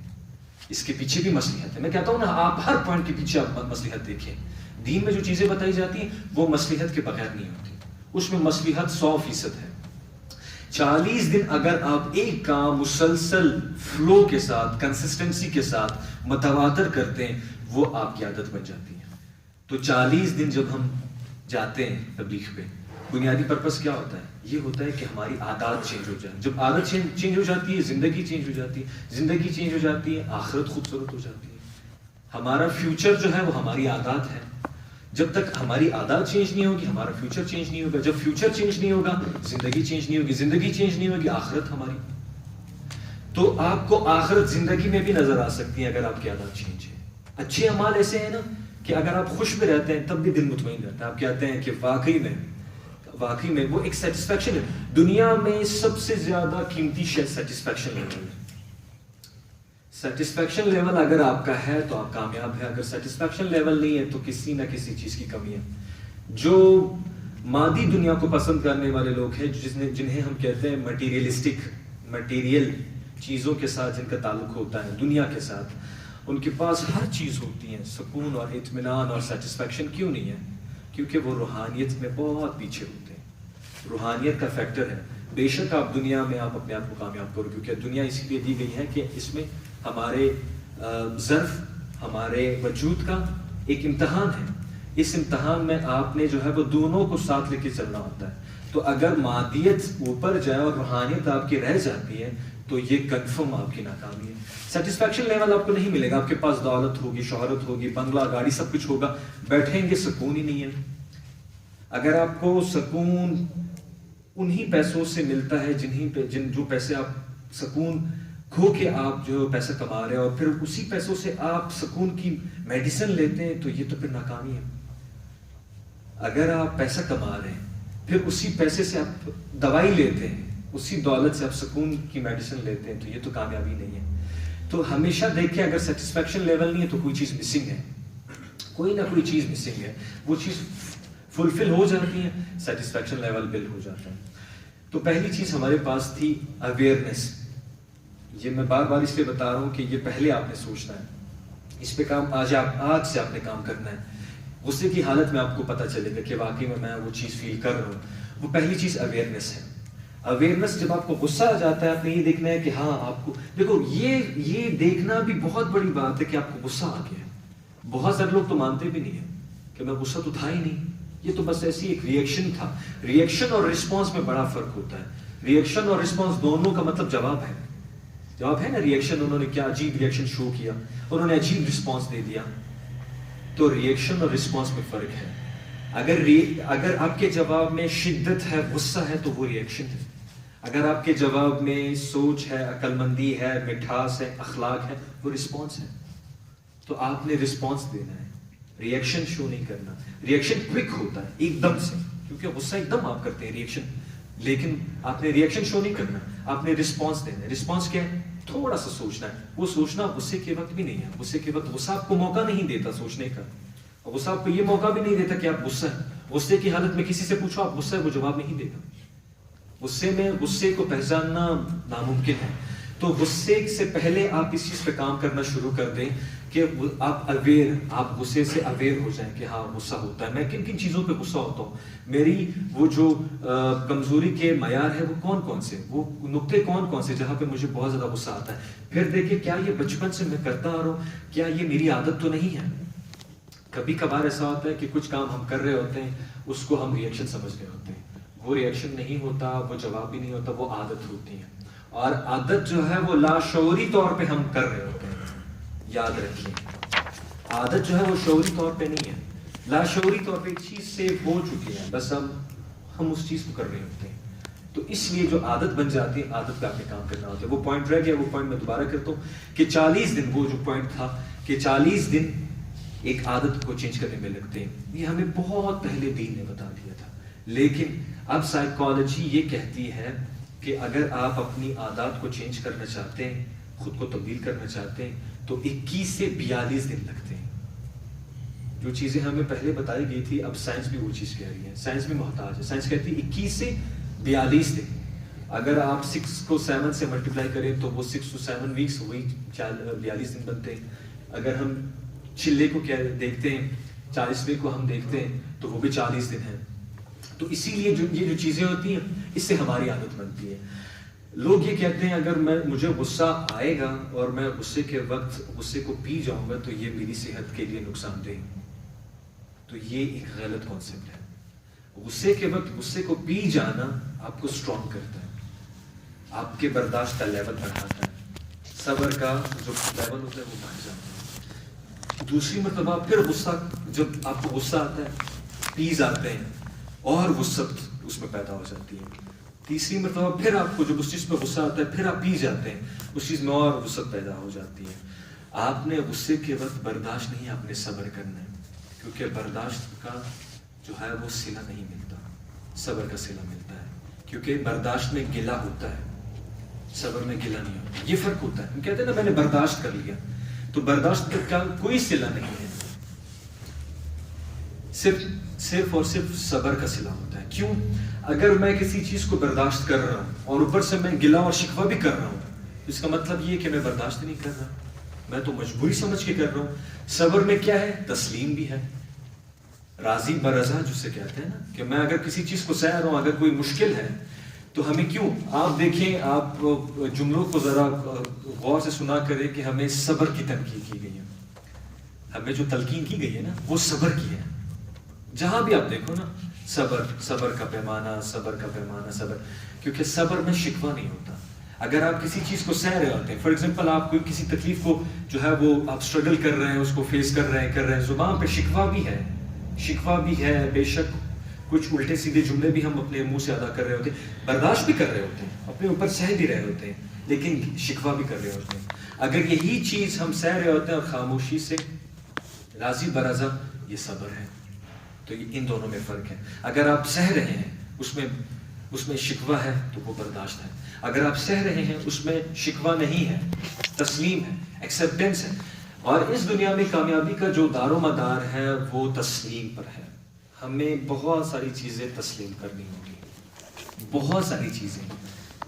اس کے پیچھے بھی مصلحت ہے. میں کہتا ہوں نا آپ ہر پوائنٹ کے پیچھے آپ مصلحت دیکھیں. دین میں جو چیزیں بتائی جاتی ہیں وہ مصلحت کے بغیر نہیں ہوتی, اس میں مصلحت 100% ہے. 40 دن اگر آپ ایک کام مسلسل فلو کے ساتھ کنسسٹنسی کے ساتھ متواتر کرتے ہیں وہ آپ کی عادت بن جاتی ہے. تو 40 دن جب ہم جاتے ہیں تبلیغ پہ بنیادی پرپس کیا ہوتا ہے؟ یہ ہوتا ہے کہ ہماری عادات چینج ہو جائیں. جب عادت چینج ہو جاتی ہے زندگی چینج ہو جاتی ہے, زندگی چینج ہو جاتی ہے آخرت خوبصورت ہو جاتی ہے. ہمارا فیوچر جو ہے وہ ہماری عادات ہے. جب تک ہماری عادات چینج نہیں ہوگی ہمارا فیوچر چینج نہیں ہوگا. جب فیوچر چینج نہیں ہوگا زندگی چینج نہیں ہوگی, زندگی چینج نہیں ہوگی آخرت ہماری. تو آپ کو آخرت زندگی میں بھی نظر آ سکتی ہے اگر آپ کی عادات چینج ہے. اچھے اعمال ایسے ہیں نا کہ اگر آپ خوش بھی رہتے ہیں تب بھی دل مطمئن رہتا ہے. آپ کہتے ہیں کہ واقعی میں وہ ایک سیٹسفیکشن ہے. دنیا میں سب سے زیادہ قیمتی شے سیٹسفیکشن لیول ہے. سیٹسفیکشن لیول اگر آپ کا ہے تو آپ کامیاب ہے, اگر سیٹسفیکشن لیول نہیں ہے تو کسی نہ کسی چیز کی کمی ہے. جو مادی دنیا کو پسند کرنے والے لوگ ہیں جنہیں ہم کہتے ہیں مٹیریلسٹک, مٹیریل چیزوں کے ساتھ جن کا تعلق ہوتا ہے دنیا کے ساتھ, ان کے پاس ہر چیز ہوتی ہے, سکون اور اطمینان اور سیٹسفیکشن کیوں نہیں ہے؟ کیونکہ وہ روحانیت میں بہت پیچھے ہوتے ہیں. روحانیت کا فیکٹر ہے. بے شک آپ دنیا میں آپ اپنے آپ کو کامیاب کرو کیونکہ دنیا اسی لیے دی گئی ہے کہ اس میں ہمارے ظرف ہمارے وجود کا ایک امتحان ہے. اس امتحان میں آپ نے جو ہے وہ دونوں کو ساتھ لے کے چلنا ہوتا ہے. تو اگر مادیت اوپر جائے اور روحانیت آپ کی رہ جاتی ہے تو یہ کنفرم آپ کی ناکامی ہے. سیٹسفیکشن لیول آپ کو نہیں ملے گا. آپ کے پاس دولت ہوگی, شہرت ہوگی, بنگلہ گاڑی سب کچھ ہوگا, بیٹھیں گے سکون ہی نہیں ہے. اگر آپ کو سکون انہی پیسوں سے ملتا ہے جو پیسے آپ سکون کھو کے آپ جو پیسہ کما رہے ہیں اور پھر اسی پیسوں سے آپ سکون کی میڈیسن لیتے ہیں تو یہ تو پھر ناکامی ہے. اگر آپ پیسہ کما رہے ہیں پھر اسی پیسے سے آپ دوائی لیتے ہیں, اسی دولت سے آپ سکون کی میڈیسن لیتے ہیں, تو یہ تو کامیابی نہیں ہے. تو ہمیشہ دیکھیں اگر سیٹسفیکشن لیول نہیں ہے تو کوئی چیز مسنگ ہے, کوئی نہ کوئی چیز مسنگ ہے. وہ چیز فلفل ہو جاتی ہے, سیٹسفیکشن لیول بلڈ ہو جاتا ہے. تو پہلی چیز ہمارے پاس تھی اویئرنیس. یہ میں بار بار اس لیے بتا رہا ہوں کہ یہ پہلے آپ نے سوچنا ہے, اس پہ کام آج سے آپ نے کام کرنا ہے. غصے کی حالت میں آپ کو پتہ چلے گا کہ واقعی میں وہ چیز فیل کر رہا ہوں. وہ پہلی چیز اویئرنیس ہے. اویئرنیس جب آپ کو غصہ آ جاتا ہے, آپ نے یہ دیکھنا ہے کہ ہاں آپ کو دیکھو, یہ دیکھنا بھی بہت بڑی بات ہے کہ آپ کو غصہ آ گیا ہے. بہت سارے لوگ تو مانتے بھی نہیں ہیں کہ میں غصہ تو تھا ہی نہیں, یہ تو بس ایسی ایک ریئیکشن تھا. ریئیکشن اور رسپانس میں بڑا فرق ہوتا ہے. ریئیکشن اور رسپانس دونوں کا مطلب جواب ہے. جواب ہے نا. ریئیکشن انہوں نے کیا عجیب ریئیکشن شو کیا, انہوں نے عجیب رسپانس دے دیا. تو ریئیکشن اور رسپانس میں فرق ہے. اگر آپ کے جواب میں شدت ہے, غصہ ہے, تو وہ ریئیکشن ہے. اگر آپ کے جواب میں سوچ ہے, عقل مندی ہے, مٹھاس ہے, اخلاق ہے, وہ رسپانس ہے. تو آپ نے رسپانس دینا ہے, ریئیکشن شو نہیں کرنا. ریئیکشن کوئک ہوتا ہے ایک دم سے, کیونکہ غصہ ایک دم آپ کرتے ہیں ریئیکشن, لیکن آپ نے ریئیکشن شو نہیں کرنا, آپ نے رسپانس دینا ہے. رسپانس کیا ہے؟ تھوڑا سا سوچنا ہے. وہ سوچنا غصے کے وقت بھی نہیں ہے. غصے کے وقت غصہ آپ کو موقع نہیں دیتا سوچنے کا. غصہ آپ کو یہ موقع بھی نہیں دیتا کہ آپ غصہ ہے. غصے کی حالت میں کسی سے پوچھو آپ غصہ ہے, وہ جواب نہیں دے گا. غصے کو پہچاننا ناممکن ہے. تو غصے سے پہلے آپ اس چیز پہ کام کرنا شروع کر دیں کہ آپ غصے سے اویئر ہو جائیں کہ ہاں غصہ ہوتا ہے. میں کن کن چیزوں پہ غصہ ہوتا ہوں, میری وہ جو کمزوری کے معیار ہے وہ کون سے, وہ نقطے کون سے جہاں پہ مجھے بہت زیادہ غصہ آتا ہے. پھر دیکھیں کیا یہ بچپن سے میں کرتا آ رہا ہوں, کیا یہ میری عادت تو نہیں ہے. کبھی کبھار ایسا ہوتا ہے کہ کچھ کام ہم کر رہے ہوتے ہیں, اس کو ہم ریئیکشن سمجھ رہے ہوتے ہیں. وہ ریئیکشن نہیں ہوتا, وہ جواب بھی نہیں ہوتا, وہ عادت ہوتی ہے. اور عادت جو ہے وہ لاشعوری طور پہ ہم کر رہے ہوتے ہیں. یاد رکھیے, عادت جو ہے وہ شعوری طور پہ نہیں ہے, لاشعوری طور پہ ایک چیز سے ہو چکی ہے, بس ہم اس چیز کو کر رہے ہوتے ہیں. تو اس لیے جو عادت بن جاتی ہے, عادت پہ آپ نے کام کرنا ہوتا ہے. وہ پوائنٹ رہ گیا, وہ پوائنٹ میں دوبارہ کرتا ہوں کہ 40 دن, وہ جو پوائنٹ تھا کہ 40 دن ایک عادت کو چینج کرنے میں لگتے ہیں. یہ ہمیں بہت پہلے دین نے بتا دیا تھا, لیکن اب سائیکالوجی یہ کہتی ہے کہ اگر آپ اپنی عادات کو چینج کرنا چاہتے ہیں, خود کو تبدیل کرنا چاہتے ہیں, تو 21 سے 42 دن لگتے ہیں. جو چیزیں ہمیں پہلے بتائی گئی تھی, اب سائنس بھی وہ چیز کہہ رہی ہے. سائنس بھی محتاج ہے. سائنس کہتی ہے 21 سے 42 دن. اگر آپ 6 کو 7 سے ملٹیپلائی کریں تو وہ 6 to 7 weeks وہی 42 دن بنتے ہیں. اگر ہم چلے کو کیا دیکھتے ہیں, 40ویں کو ہم دیکھتے ہیں, تو وہ بھی 40 دن ہیں. تو اسی لیے یہ جو چیزیں ہوتی ہیں, اس سے ہماری عادت بنتی ہے. لوگ یہ کہتے ہیں اگر مجھے غصہ آئے گا اور میں غصے کے وقت غصے کو پی جاؤں گا تو یہ میری صحت کے لیے نقصان دہ. تو یہ ایک غلط کانسیپٹ ہے. غصے کے وقت غصے کو پی جانا آپ کو اسٹرانگ کرتا ہے, آپ کے برداشت کا لیول بڑھاتا ہے, صبر کا جو لیول ہوتا ہے وہ بڑھ جاتا ہے. دوسری مرتبہ پھر غصہ, جب آپ کو غصہ آتا ہے, پیز آتے ہیں اور وسعت اس میں پیدا ہو جاتی ہے. تیسری مرتبہ پھر آپ کو جب اس چیز پہ غصہ آتا ہے, پھر آپ پی جاتے ہیں, اس چیز میں اور وسعت پیدا ہو جاتی ہے. آپ نے غصے کے وقت برداشت نہیں, آپ نے صبر کرنا ہے, کیونکہ برداشت کا جو ہے وہ صلہ نہیں ملتا, صبر کا صلہ ملتا ہے. کیونکہ برداشت میں گلہ ہوتا ہے, صبر میں گلہ نہیں ہوتا. یہ فرق ہوتا ہے. ہم کہتے ہیں نا میں نے برداشت کر لیا, تو برداشت کا کوئی صلہ نہیں ہے, صرف اور صرف صبر کا صلہ ہوتا ہے. کیوں؟ اگر میں کسی چیز کو برداشت کر رہا ہوں اور اوپر سے میں گلہ اور شکوہ بھی کر رہا ہوں, اس کا مطلب یہ کہ میں برداشت نہیں کر رہا, میں تو مجبوری سمجھ کے کر رہا ہوں. صبر میں کیا ہے؟ تسلیم بھی ہے, راضی برضا جسے کہتے ہیں نا, کہ میں اگر کسی چیز کو سہ رہا ہوں, اگر کوئی مشکل ہے تو ہمیں کیوں, آپ دیکھیں, آپ جملوں کو ذرا غور سے سنا کریں کہ ہمیں صبر کی تنقید کی گئی ہے. ہمیں جو تلقین کی گئی ہے نا, وہ صبر کی ہے. جہاں بھی آپ دیکھو نا, صبر کا پیمانہ, صبر کا پیمانہ, صبر. کیونکہ صبر میں شکوہ نہیں ہوتا. اگر آپ کسی چیز کو سہ رہے ہوتے ہیں, فار ایگزامپل آپ کوئی کسی تکلیف کو جو ہے وہ آپ اسٹرگل کر رہے ہیں, اس کو فیس کر رہے ہیں, زبان پہ شکوہ بھی ہے, بے شک کچھ الٹے سیدھے جملے بھی ہم اپنے منہ سے ادا کر رہے ہوتے ہیں, برداشت بھی کر رہے ہوتے ہیں, اپنے اوپر سہ بھی رہے ہوتے ہیں, لیکن شکوہ بھی کر رہے ہوتے ہیں. اگر یہی چیز ہم سہ رہے ہوتے ہیں اور خاموشی سے راضی برضا, یہ صبر ہے. تو یہ ان دونوں میں فرق ہے. اگر آپ سہ رہے ہیں اس میں شکوہ ہے تو وہ برداشت ہے. اگر آپ سہ رہے ہیں اس میں شکوہ نہیں ہے، تسلیم ہے، ایکسیپٹنس ہے. اور اس دنیا میں کامیابی کا جو دار و مدار ہے وہ تسلیم پر ہے. ہمیں بہت ساری چیزیں تسلیم کرنی ہوگی، بہت ساری چیزیں.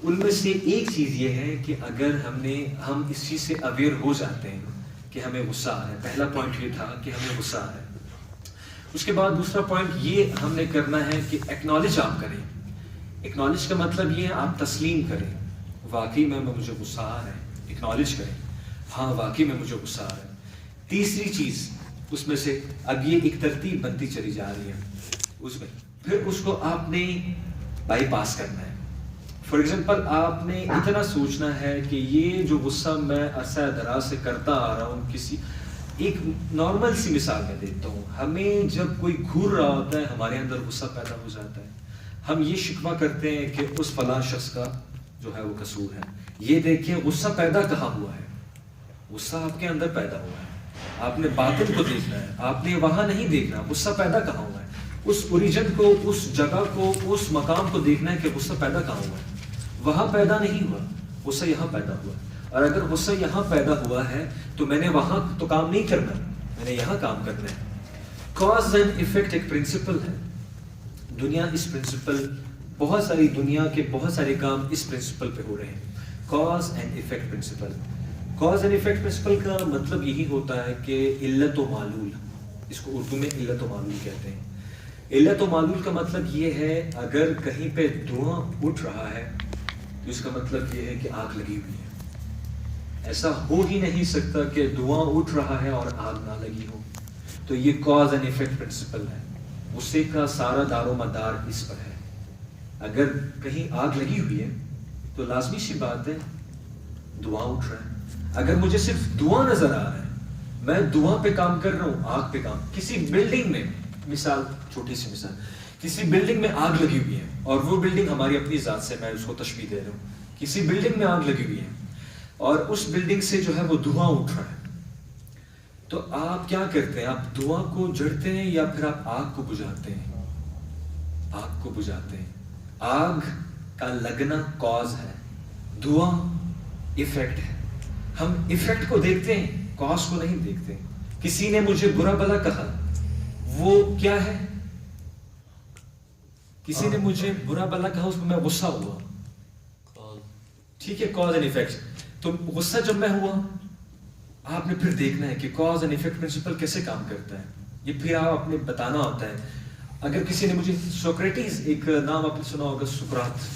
ان میں سے ایک چیز یہ ہے کہ اگر ہم اس چیز سے اویئر ہو جاتے ہیں کہ ہمیں غصہ آ رہا ہے. پہلا پوائنٹ یہ تھا کہ ہمیں غصہ آ رہا ہے. اس کے بعد دوسرا پوائنٹ یہ ہم نے کرنا ہے کہ ایکنالج آپ کریں. ایکنالج کا مطلب یہ ہے آپ تسلیم کریں، واقعی میں مجھے غصہ آ رہا ہے. ایکنالج کریں، ہاں واقعی میں مجھے غصہ آ رہا ہے. تیسری چیز اس میں سے اب یہ ایک ترتیب بنتی چلی جا رہی ہے اس میں، پھر اس کو آپ نے بائی پاس کرنا ہے. فار ایگزامپل آپ نے اتنا سوچنا ہے کہ یہ جو غصہ میں عرصہ دراز سے کرتا آ رہا ہوں، کسی ایک نارمل سی مثال میں دیتا ہوں. ہمیں جب کوئی گھور رہا ہوتا ہے ہمارے اندر غصہ پیدا ہو جاتا ہے. ہم یہ شکوہ کرتے ہیں کہ اس فلاں شخص کا جو ہے وہ قصور ہے. یہ دیکھیں غصہ پیدا کہاں ہوا ہے. غصہ آپ کے اندر پیدا ہوا ہے. آپ نے باطن کو دیکھنا ہے، آپ نے وہاں نہیں دیکھنا غصہ پیدا کہاں ہوا ہے. اس اوریجن کو، اس جگہ کو، اس مقام کو دیکھنا ہے کہ غصہ پیدا کہاں ہوا ہے. وہاں پیدا نہیں ہوا، غصہ یہاں پیدا ہوا. اور اگر غصہ یہاں پیدا ہوا ہے تو میں نے وہاں تو کام نہیں کرنا، میں نے یہاں کام کرنا ہے. کاز اینڈ ایفیکٹ ایک پرنسپل ہے. دنیا اس پرنسپل، بہت ساری دنیا کے بہت سارے کام اس پرنسپل پہ ہو رہے ہیں. Cause and effect principle. Cause and effect principle کا مطلب یہی ہوتا ہے کہ علت و معلول، اس کو اردو میں علت و معلول کہتے ہیں. علت و معلول کا مطلب یہ ہے اگر کہیں پہ دھواں اٹھ رہا ہے تو اس کا مطلب یہ ہے کہ آگ لگی ہوئی ہے. ایسا ہو ہی نہیں سکتا کہ دھواں اٹھ رہا ہے اور آگ نہ لگی ہو. تو یہ کاز اینڈ ایفیکٹ پرنسپل ہے. غصے کا سارا دار و مدار اس پر ہے. اگر کہیں آگ لگی ہوئی ہے تو لازمی سی بات ہے دھواں اٹھ رہا ہے. اگر مجھے صرف دھواں نظر آ رہا ہے، میں دھواں پہ کام کر رہا ہوں، آگ پہ کام. کسی بلڈنگ میں، مثال چھوٹی سی مثال، کسی بلڈنگ میں آگ لگی ہوئی ہے اور وہ بلڈنگ ہماری اپنی ذات سے میں اس کو تشبیہ دے رہا ہوں. کسی بلڈنگ میں آگ لگی ہوئی ہے اور اس بلڈنگ سے جو ہے وہ دھواں اٹھ رہا ہے. تو آپ کیا کرتے ہیں؟ آپ دھواں کو جڑتے ہیں یا پھر آپ آگ کو بجھاتے ہیں؟ آگ کو بجھاتے ہیں. آگ کا لگنا کاز ہے، دھواں ایفیکٹ ہے. ہم ایفیکٹ کو دیکھتے ہیں، کاز کو نہیں دیکھتے. کسی نے مجھے برا بھلا کہا، وہ کیا ہے؟ کسی نے مجھے برا بھلا کہا، اس میں غصہ ہوا، ٹھیک ہے، کاز اینڈ ایفیکٹ. تو غصہ جب میں ہوا، آپ نے پھر دیکھنا ہے کہ کاز اینڈ ایفیکٹ پرنسپل کیسے کام کرتا ہے. یہ پھر آپ نے بتانا ہوتا ہے. اگر کسی نے مجھے، سوکریٹس، ایک نام آپ نے سنا ہوگا، سقراط،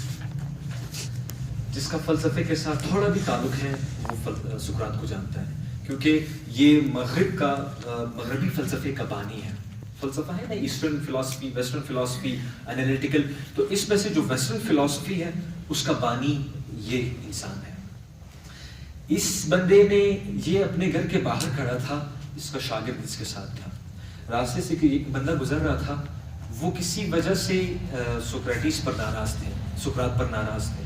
جس کا فلسفے کے ساتھ تھوڑا بھی تعلق ہے، وہ سقراط کو جانتا ہے کیونکہ یہ مغربی فلسفے کا بانی ہے. فلسفہ ہے نا، ایسٹرن فلسفی، ویسٹرن فلسفی، انالیٹیکل. تو اس میں سے جو ویسٹرن فلسفی ہے اس کا بانی یہ انسان ہے. اس بندے نے، یہ اپنے گھر کے باہر کھڑا تھا، اس کا شاگرد اس کے ساتھ تھا. راستے سے ایک بندہ گزر رہا تھا، وہ کسی وجہ سے سقراطس پر ناراض تھے، سقراط پر ناراض تھے.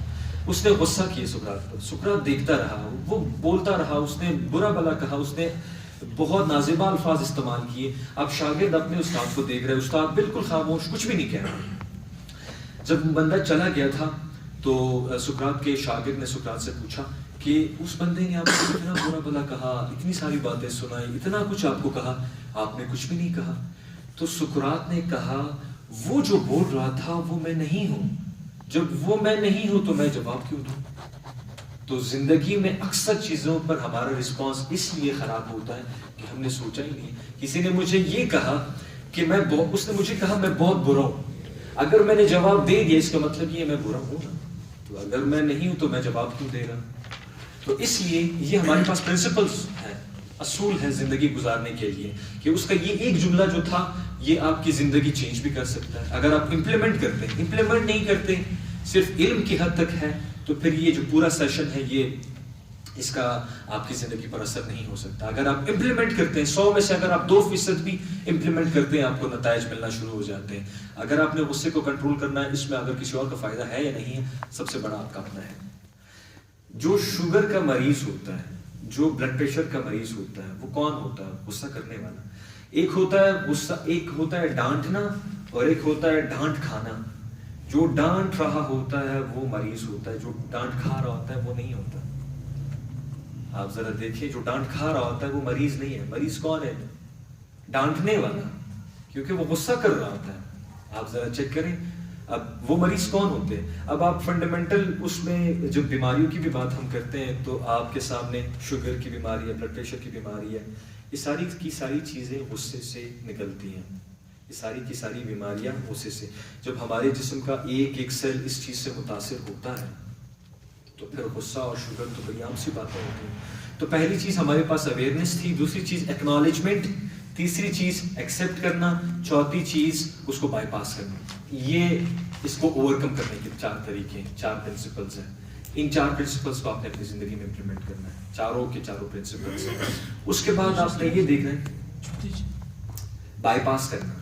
اس نے غصہ کیا سقراط پر. سقراط دیکھتا رہا، وہ بولتا رہا، اس نے برا بھلا کہا، اس نے بہت نازیبا الفاظ استعمال کیے. اب شاگرد اپنے استاد کو دیکھ رہے، استاد بالکل خاموش، کچھ بھی نہیں کہہ رہا. جب بندہ چلا گیا تھا تو سقراط کے شاگرد نے سقراط سے پوچھا کہ اس بندے نے آپ کو اتنا برا بھلا کہا، اتنی ساری باتیں سنائی، اتنا کچھ آپ کو کہا، آپ نے کچھ بھی نہیں کہا. تو سقراط نے کہا، وہ جو بول رہا تھا وہ میں نہیں ہوں. جب وہ میں نہیں ہوں تو میں جواب کیوں دوں؟ تو زندگی میں اکثر چیزوں پر ہمارا رسپانس اس لیے خراب ہوتا ہے کہ ہم نے سوچا ہی نہیں. کسی نے مجھے یہ کہا کہ اس نے مجھے کہا میں بہت برا ہوں. اگر میں نے جواب دے دیا اس کا مطلب یہ میں برا ہوں نا. تو اگر میں نہیں ہوں تو میں جواب کیوں دے رہا؟ تو اس لیے یہ ہمارے پاس پرنسپلز ہیں، اصول ہے زندگی گزارنے کے لیے، کہ اس کا یہ ایک جملہ جو تھا یہ آپ کی زندگی چینج بھی کر سکتا ہے اگر آپ امپلیمنٹ کرتے ہیں. امپلیمنٹ نہیں کرتے، صرف علم کی حد تک ہے، تو پھر یہ جو پورا سیشن ہے یہ اس کا آپ کی زندگی پر اثر نہیں ہو سکتا. اگر آپ امپلیمنٹ کرتے ہیں، 100 میں سے اگر آپ 2% بھی امپلیمنٹ کرتے ہیں، آپ کو نتائج ملنا شروع ہو جاتے ہیں. اگر آپ نے غصے کو کنٹرول کرنا ہے، اس میں اگر کسی اور کا فائدہ ہے یا نہیں ہے، سب سے بڑا آپ کا اپنا ہے. جو شوگر کا مریض ہوتا ہے، جو بلڈ پریشر کا مریض ہوتا ہے، وہ کون ہوتا ہے؟ غصہ کرنے والا. ایک ہوتا ہے غصہ، ایک ہوتا ہے ڈانٹنا اور ایک ہوتا ہے ڈانٹ کھانا. جو ڈانٹ رہا ہوتا ہے وہ مریض ہوتا ہے، جو ڈانٹ کھا رہا ہوتا ہے وہ نہیں ہوتا. آپ ذرا دیکھیں، جو ڈانٹ کھا رہا ہوتا ہے وہ مریض نہیں ہے. مریض کون ہے؟ ڈانٹنے والا، کیونکہ وہ غصہ کر رہا ہوتا ہے. آپ ذرا چیک کریں. اب وہ مریض کون ہوتے ہیں؟ اب آپ فنڈامنٹل اس میں جب بیماریوں کی بھی بات ہم کرتے ہیں تو آپ کے سامنے شوگر کی بیماری ہے، بلڈ پریشر کی بیماری ہے. یہ ساری کی ساری چیزیں غصے سے نکلتی ہیں. یہ ساری کی ساری بیماریاں غصے سے. جب ہمارے جسم کا ایک ایک سیل اس چیز سے متاثر ہوتا ہے تو پھر غصہ اور شوگر تو بڑی عام سی باتیں ہوتی ہیں. تو پہلی چیز ہمارے پاس اویئرنیس تھی، دوسری چیز ایکنالجمنٹ، تیسری چیز ایکسیپٹ کرنا، چوتھی چیز اس کو بائی پاس کرنا. یہ اس کو اوور کم کرنے کے 4 طریقے، 4 پرنسپلز ہیں. ان 4 پرنسپلز کو آپ نے اپنی زندگی میں امپلیمنٹ کرنا ہے. چاروں کے چاروں پرنسپلز. اس کے بعد آپ نے یہ دیکھنا ہے بائی پاس کرنا،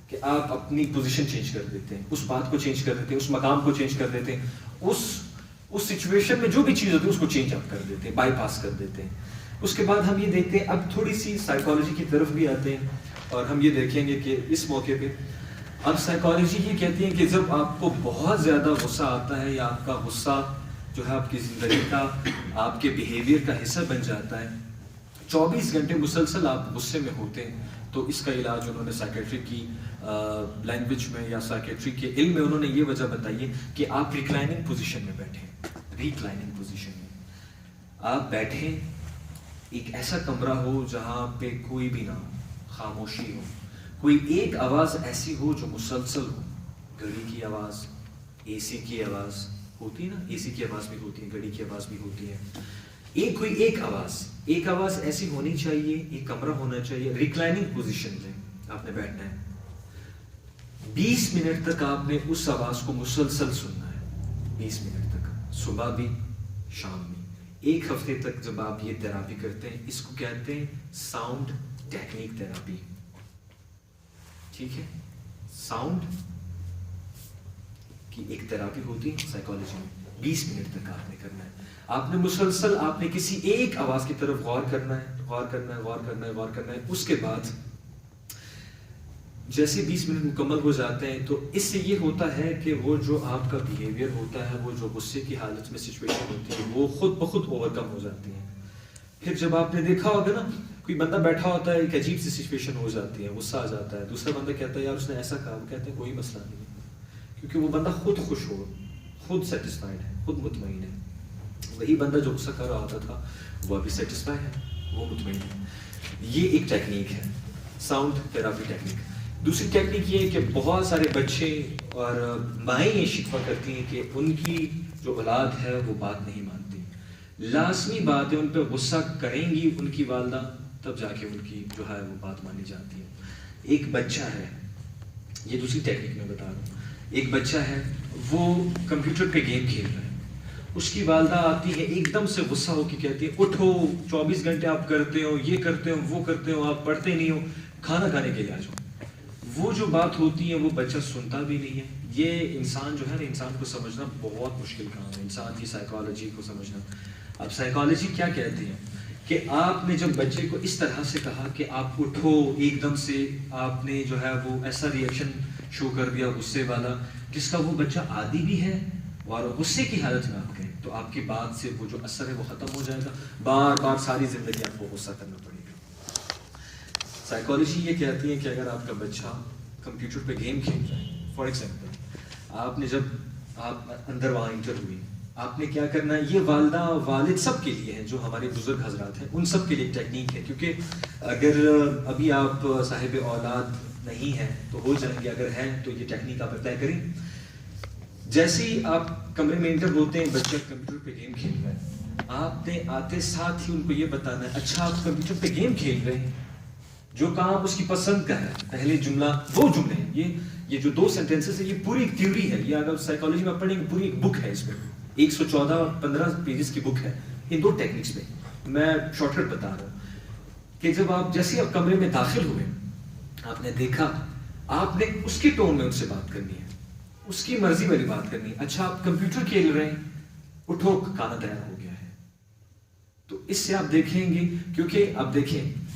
کہ آپ اپنی پوزیشن چینج کر دیتے ہیں، اس بات کو چینج کر دیتے ہیں، اس مقام کو چینج کر دیتے ہیں، اس سچویشن میں جو بھی چیز ہوتی ہے اس کو چینج اپ کر دیتے ہیں، بائی پاس کر دیتے ہیں. اس کے بعد ہم یہ دیکھتے ہیں، اب تھوڑی سی سائیکالوجی کی طرف بھی آتے ہیں اور ہم یہ دیکھیں گے کہ اس موقع پہ اب سائیکالوجی یہ کہتی ہے کہ جب آپ کو بہت زیادہ غصہ آتا ہے یا آپ کا غصہ جو ہے آپ کی زندگی کا، آپ کے بیہیویئر کا حصہ بن جاتا ہے، 24 گھنٹے مسلسل آپ غصے میں ہوتے ہیں، تو اس کا علاج انہوں نے سائیکیٹری کی لینگویج میں یا سائیکیٹری کے علم میں انہوں نے یہ وجہ بتائی ہے کہ آپ ریکلائننگ پوزیشن میں بیٹھیں. ریکلائننگ پوزیشن میں آپ بیٹھیں، ایک ایسا کمرہ ہو جہاں پہ کوئی بھی نہ ہو، خاموشی ہو، کوئی ایک آواز ایسی ہو جو مسلسل ہو. گھڑی کی آواز، اے سی کی آواز ہوتی ہے نا، اے سی کی آواز بھی ہوتی ہے، گھڑی کی آواز بھی ہوتی ہے. کوئی ایک آواز ایسی ہونی چاہیے، ایک کمرہ ہونا چاہیے. ریکلائننگ پوزیشن میں آپ نے بیٹھنا ہے. 20 منٹ تک آپ نے اس آواز کو مسلسل سننا ہے. 20 منٹ تک، صبح بھی شام میں. 1 ہفتے تک جب آپ یہ تھراپی کرتے ہیں، اس کو کہتے ہیں ساؤنڈ ٹیکنیک تھراپی. ٹھیک ہے، ساؤنڈ کی ایک تھراپی ہوتی ہے سائیکالوجی میں. 20 منٹ تک آپ نے کرنا ہے. آپ نے مسلسل آپ نے کسی ایک آواز کی طرف غور کرنا ہے، غور کرنا ہے، غور کرنا ہے، غور کرنا ہے. اس کے بعد جیسے 20 منٹ مکمل ہو جاتے ہیں تو اس سے یہ ہوتا ہے کہ وہ جو آپ کا بیہیویئر ہوتا ہے، وہ جو غصے کی حالت میں سچویشن ہوتی ہے، وہ خود بخود اوور کم ہو جاتی ہیں. پھر جب آپ نے دیکھا ہوگا نا، کوئی بندہ بیٹھا ہوتا ہے، ایک عجیب سی سچویشن ہو جاتی ہے، غصہ آ جاتا ہے، دوسرا بندہ کہتا ہے یار اس نے ایسا کہا، وہ کہتے ہیں کوئی مسئلہ نہیں ہے، کیونکہ وہ بندہ خود خوش ہو، خود سیٹسفائڈ ہے، خود مطمئن ہے. وہی بندہ جو غصہ کر رہا ہوتا تھا وہ ابھی سیٹسفائی ہے، وہ مطمئن ہے. یہ ایک ٹیکنیک ہے، ساؤنڈ تھراپی ٹیکنیک. دوسری ٹیکنیک یہ ہے کہ بہت سارے بچے اور مائیں یہ شکوہ کرتی ہیں کہ ان کی جو اولاد ہے وہ بات نہیں مانتی. لازمی بات ہے، ان پہ غصہ کریں گی ان کی والدہ تب جا کے ان کی جو ہے وہ بات مانی جاتی ہے. ایک بچہ ہے، یہ دوسری ٹیکنیک میں بتا رہا ہوں. ایک بچہ ہے، وہ کمپیوٹر پہ گیم کھیل رہا ہے، اس کی والدہ آتی ہے ایک دم سے غصہ ہو کے کہتی ہے اٹھو، 24 گھنٹے آپ کرتے ہو، یہ کرتے ہو، وہ کرتے ہو، آپ پڑھتے نہیں ہو، کھانا کھانے کے لیے آ جاؤ. وہ جو بات ہوتی ہے وہ بچہ سنتا بھی نہیں ہے. یہ انسان جو ہے نا، انسان کو سمجھنا بہت مشکل کام ہے، انسان کی سائیکالوجی کو سمجھنا. اب سائیکالوجی کیا کہتی ہے کہ آپ نے جب بچے کو اس طرح سے کہا کہ آپ اٹھو، ایک دم سے آپ نے جو ہے وہ ایسا ریئیکشن شو کر دیا غصے والا، جس کا وہ بچہ عادی بھی ہے اور غصے کی حالت میں آپ کہیں تو آپ کی بات سے وہ جو اثر ہے وہ ختم ہو جائے گا. بار بار ساری زندگی آپ کو غصہ کرنا پڑے گا. سائیکالوجی یہ کہتی ہے کہ اگر آپ کا بچہ کمپیوٹر پہ گیم کھیل رہا ہے، فار ایگزامپل آپ نے جب آپ اندر وہاں انٹر ہوئی، آپ نے کیا کرنا ہے، یہ والدہ والد سب کے لیے ہے، جو ہمارے بزرگ حضرات ہیں ان سب کے لیے ایک ٹیکنیک ہے. کیونکہ اگر ابھی آپ صاحب اولاد نہیں ہیں تو ہو جائیں گے، اگر ہیں تو یہ ٹیکنیک آپ اپلائی کریں. جیسے ہی آپ کمرے میں انٹر ہوتے ہیں، بچہ کمپیوٹر پہ گیم کھیل رہا ہے، آپ نے آتے ساتھ ہی ان کو یہ بتانا ہے اچھا آپ کمپیوٹر پہ گیم کھیل رہے ہیں، جو کام اس کی پسند کا ہے. پہلے جملہ، 2 جملے ہیں، یہ جو 2 سینٹینسز ہے، یہ پوری ایک تھیوری ہے. یہ اگر سائیکالوجی میں پڑھیں گے پوری ایک بک ہے، اس میں 114 اور 15 پیجز کی بک ہے ان 2 ٹیکنیکس پہ. میں شارٹ کٹ بتا رہا ہوں کہ جب آپ جیسے آپ کمرے میں داخل ہوئے، آپ نے دیکھا، آپ نے اس کی ٹون میں ان سے بات کرنی ہے، اس کی مرضی والی بات کرنی ہے. اچھا آپ کمپیوٹر کھیل رہے ہیں، اٹھو کھانا تیار ہو گیا ہے. تو اس سے آپ دیکھیں گے، کیونکہ آپ دیکھیں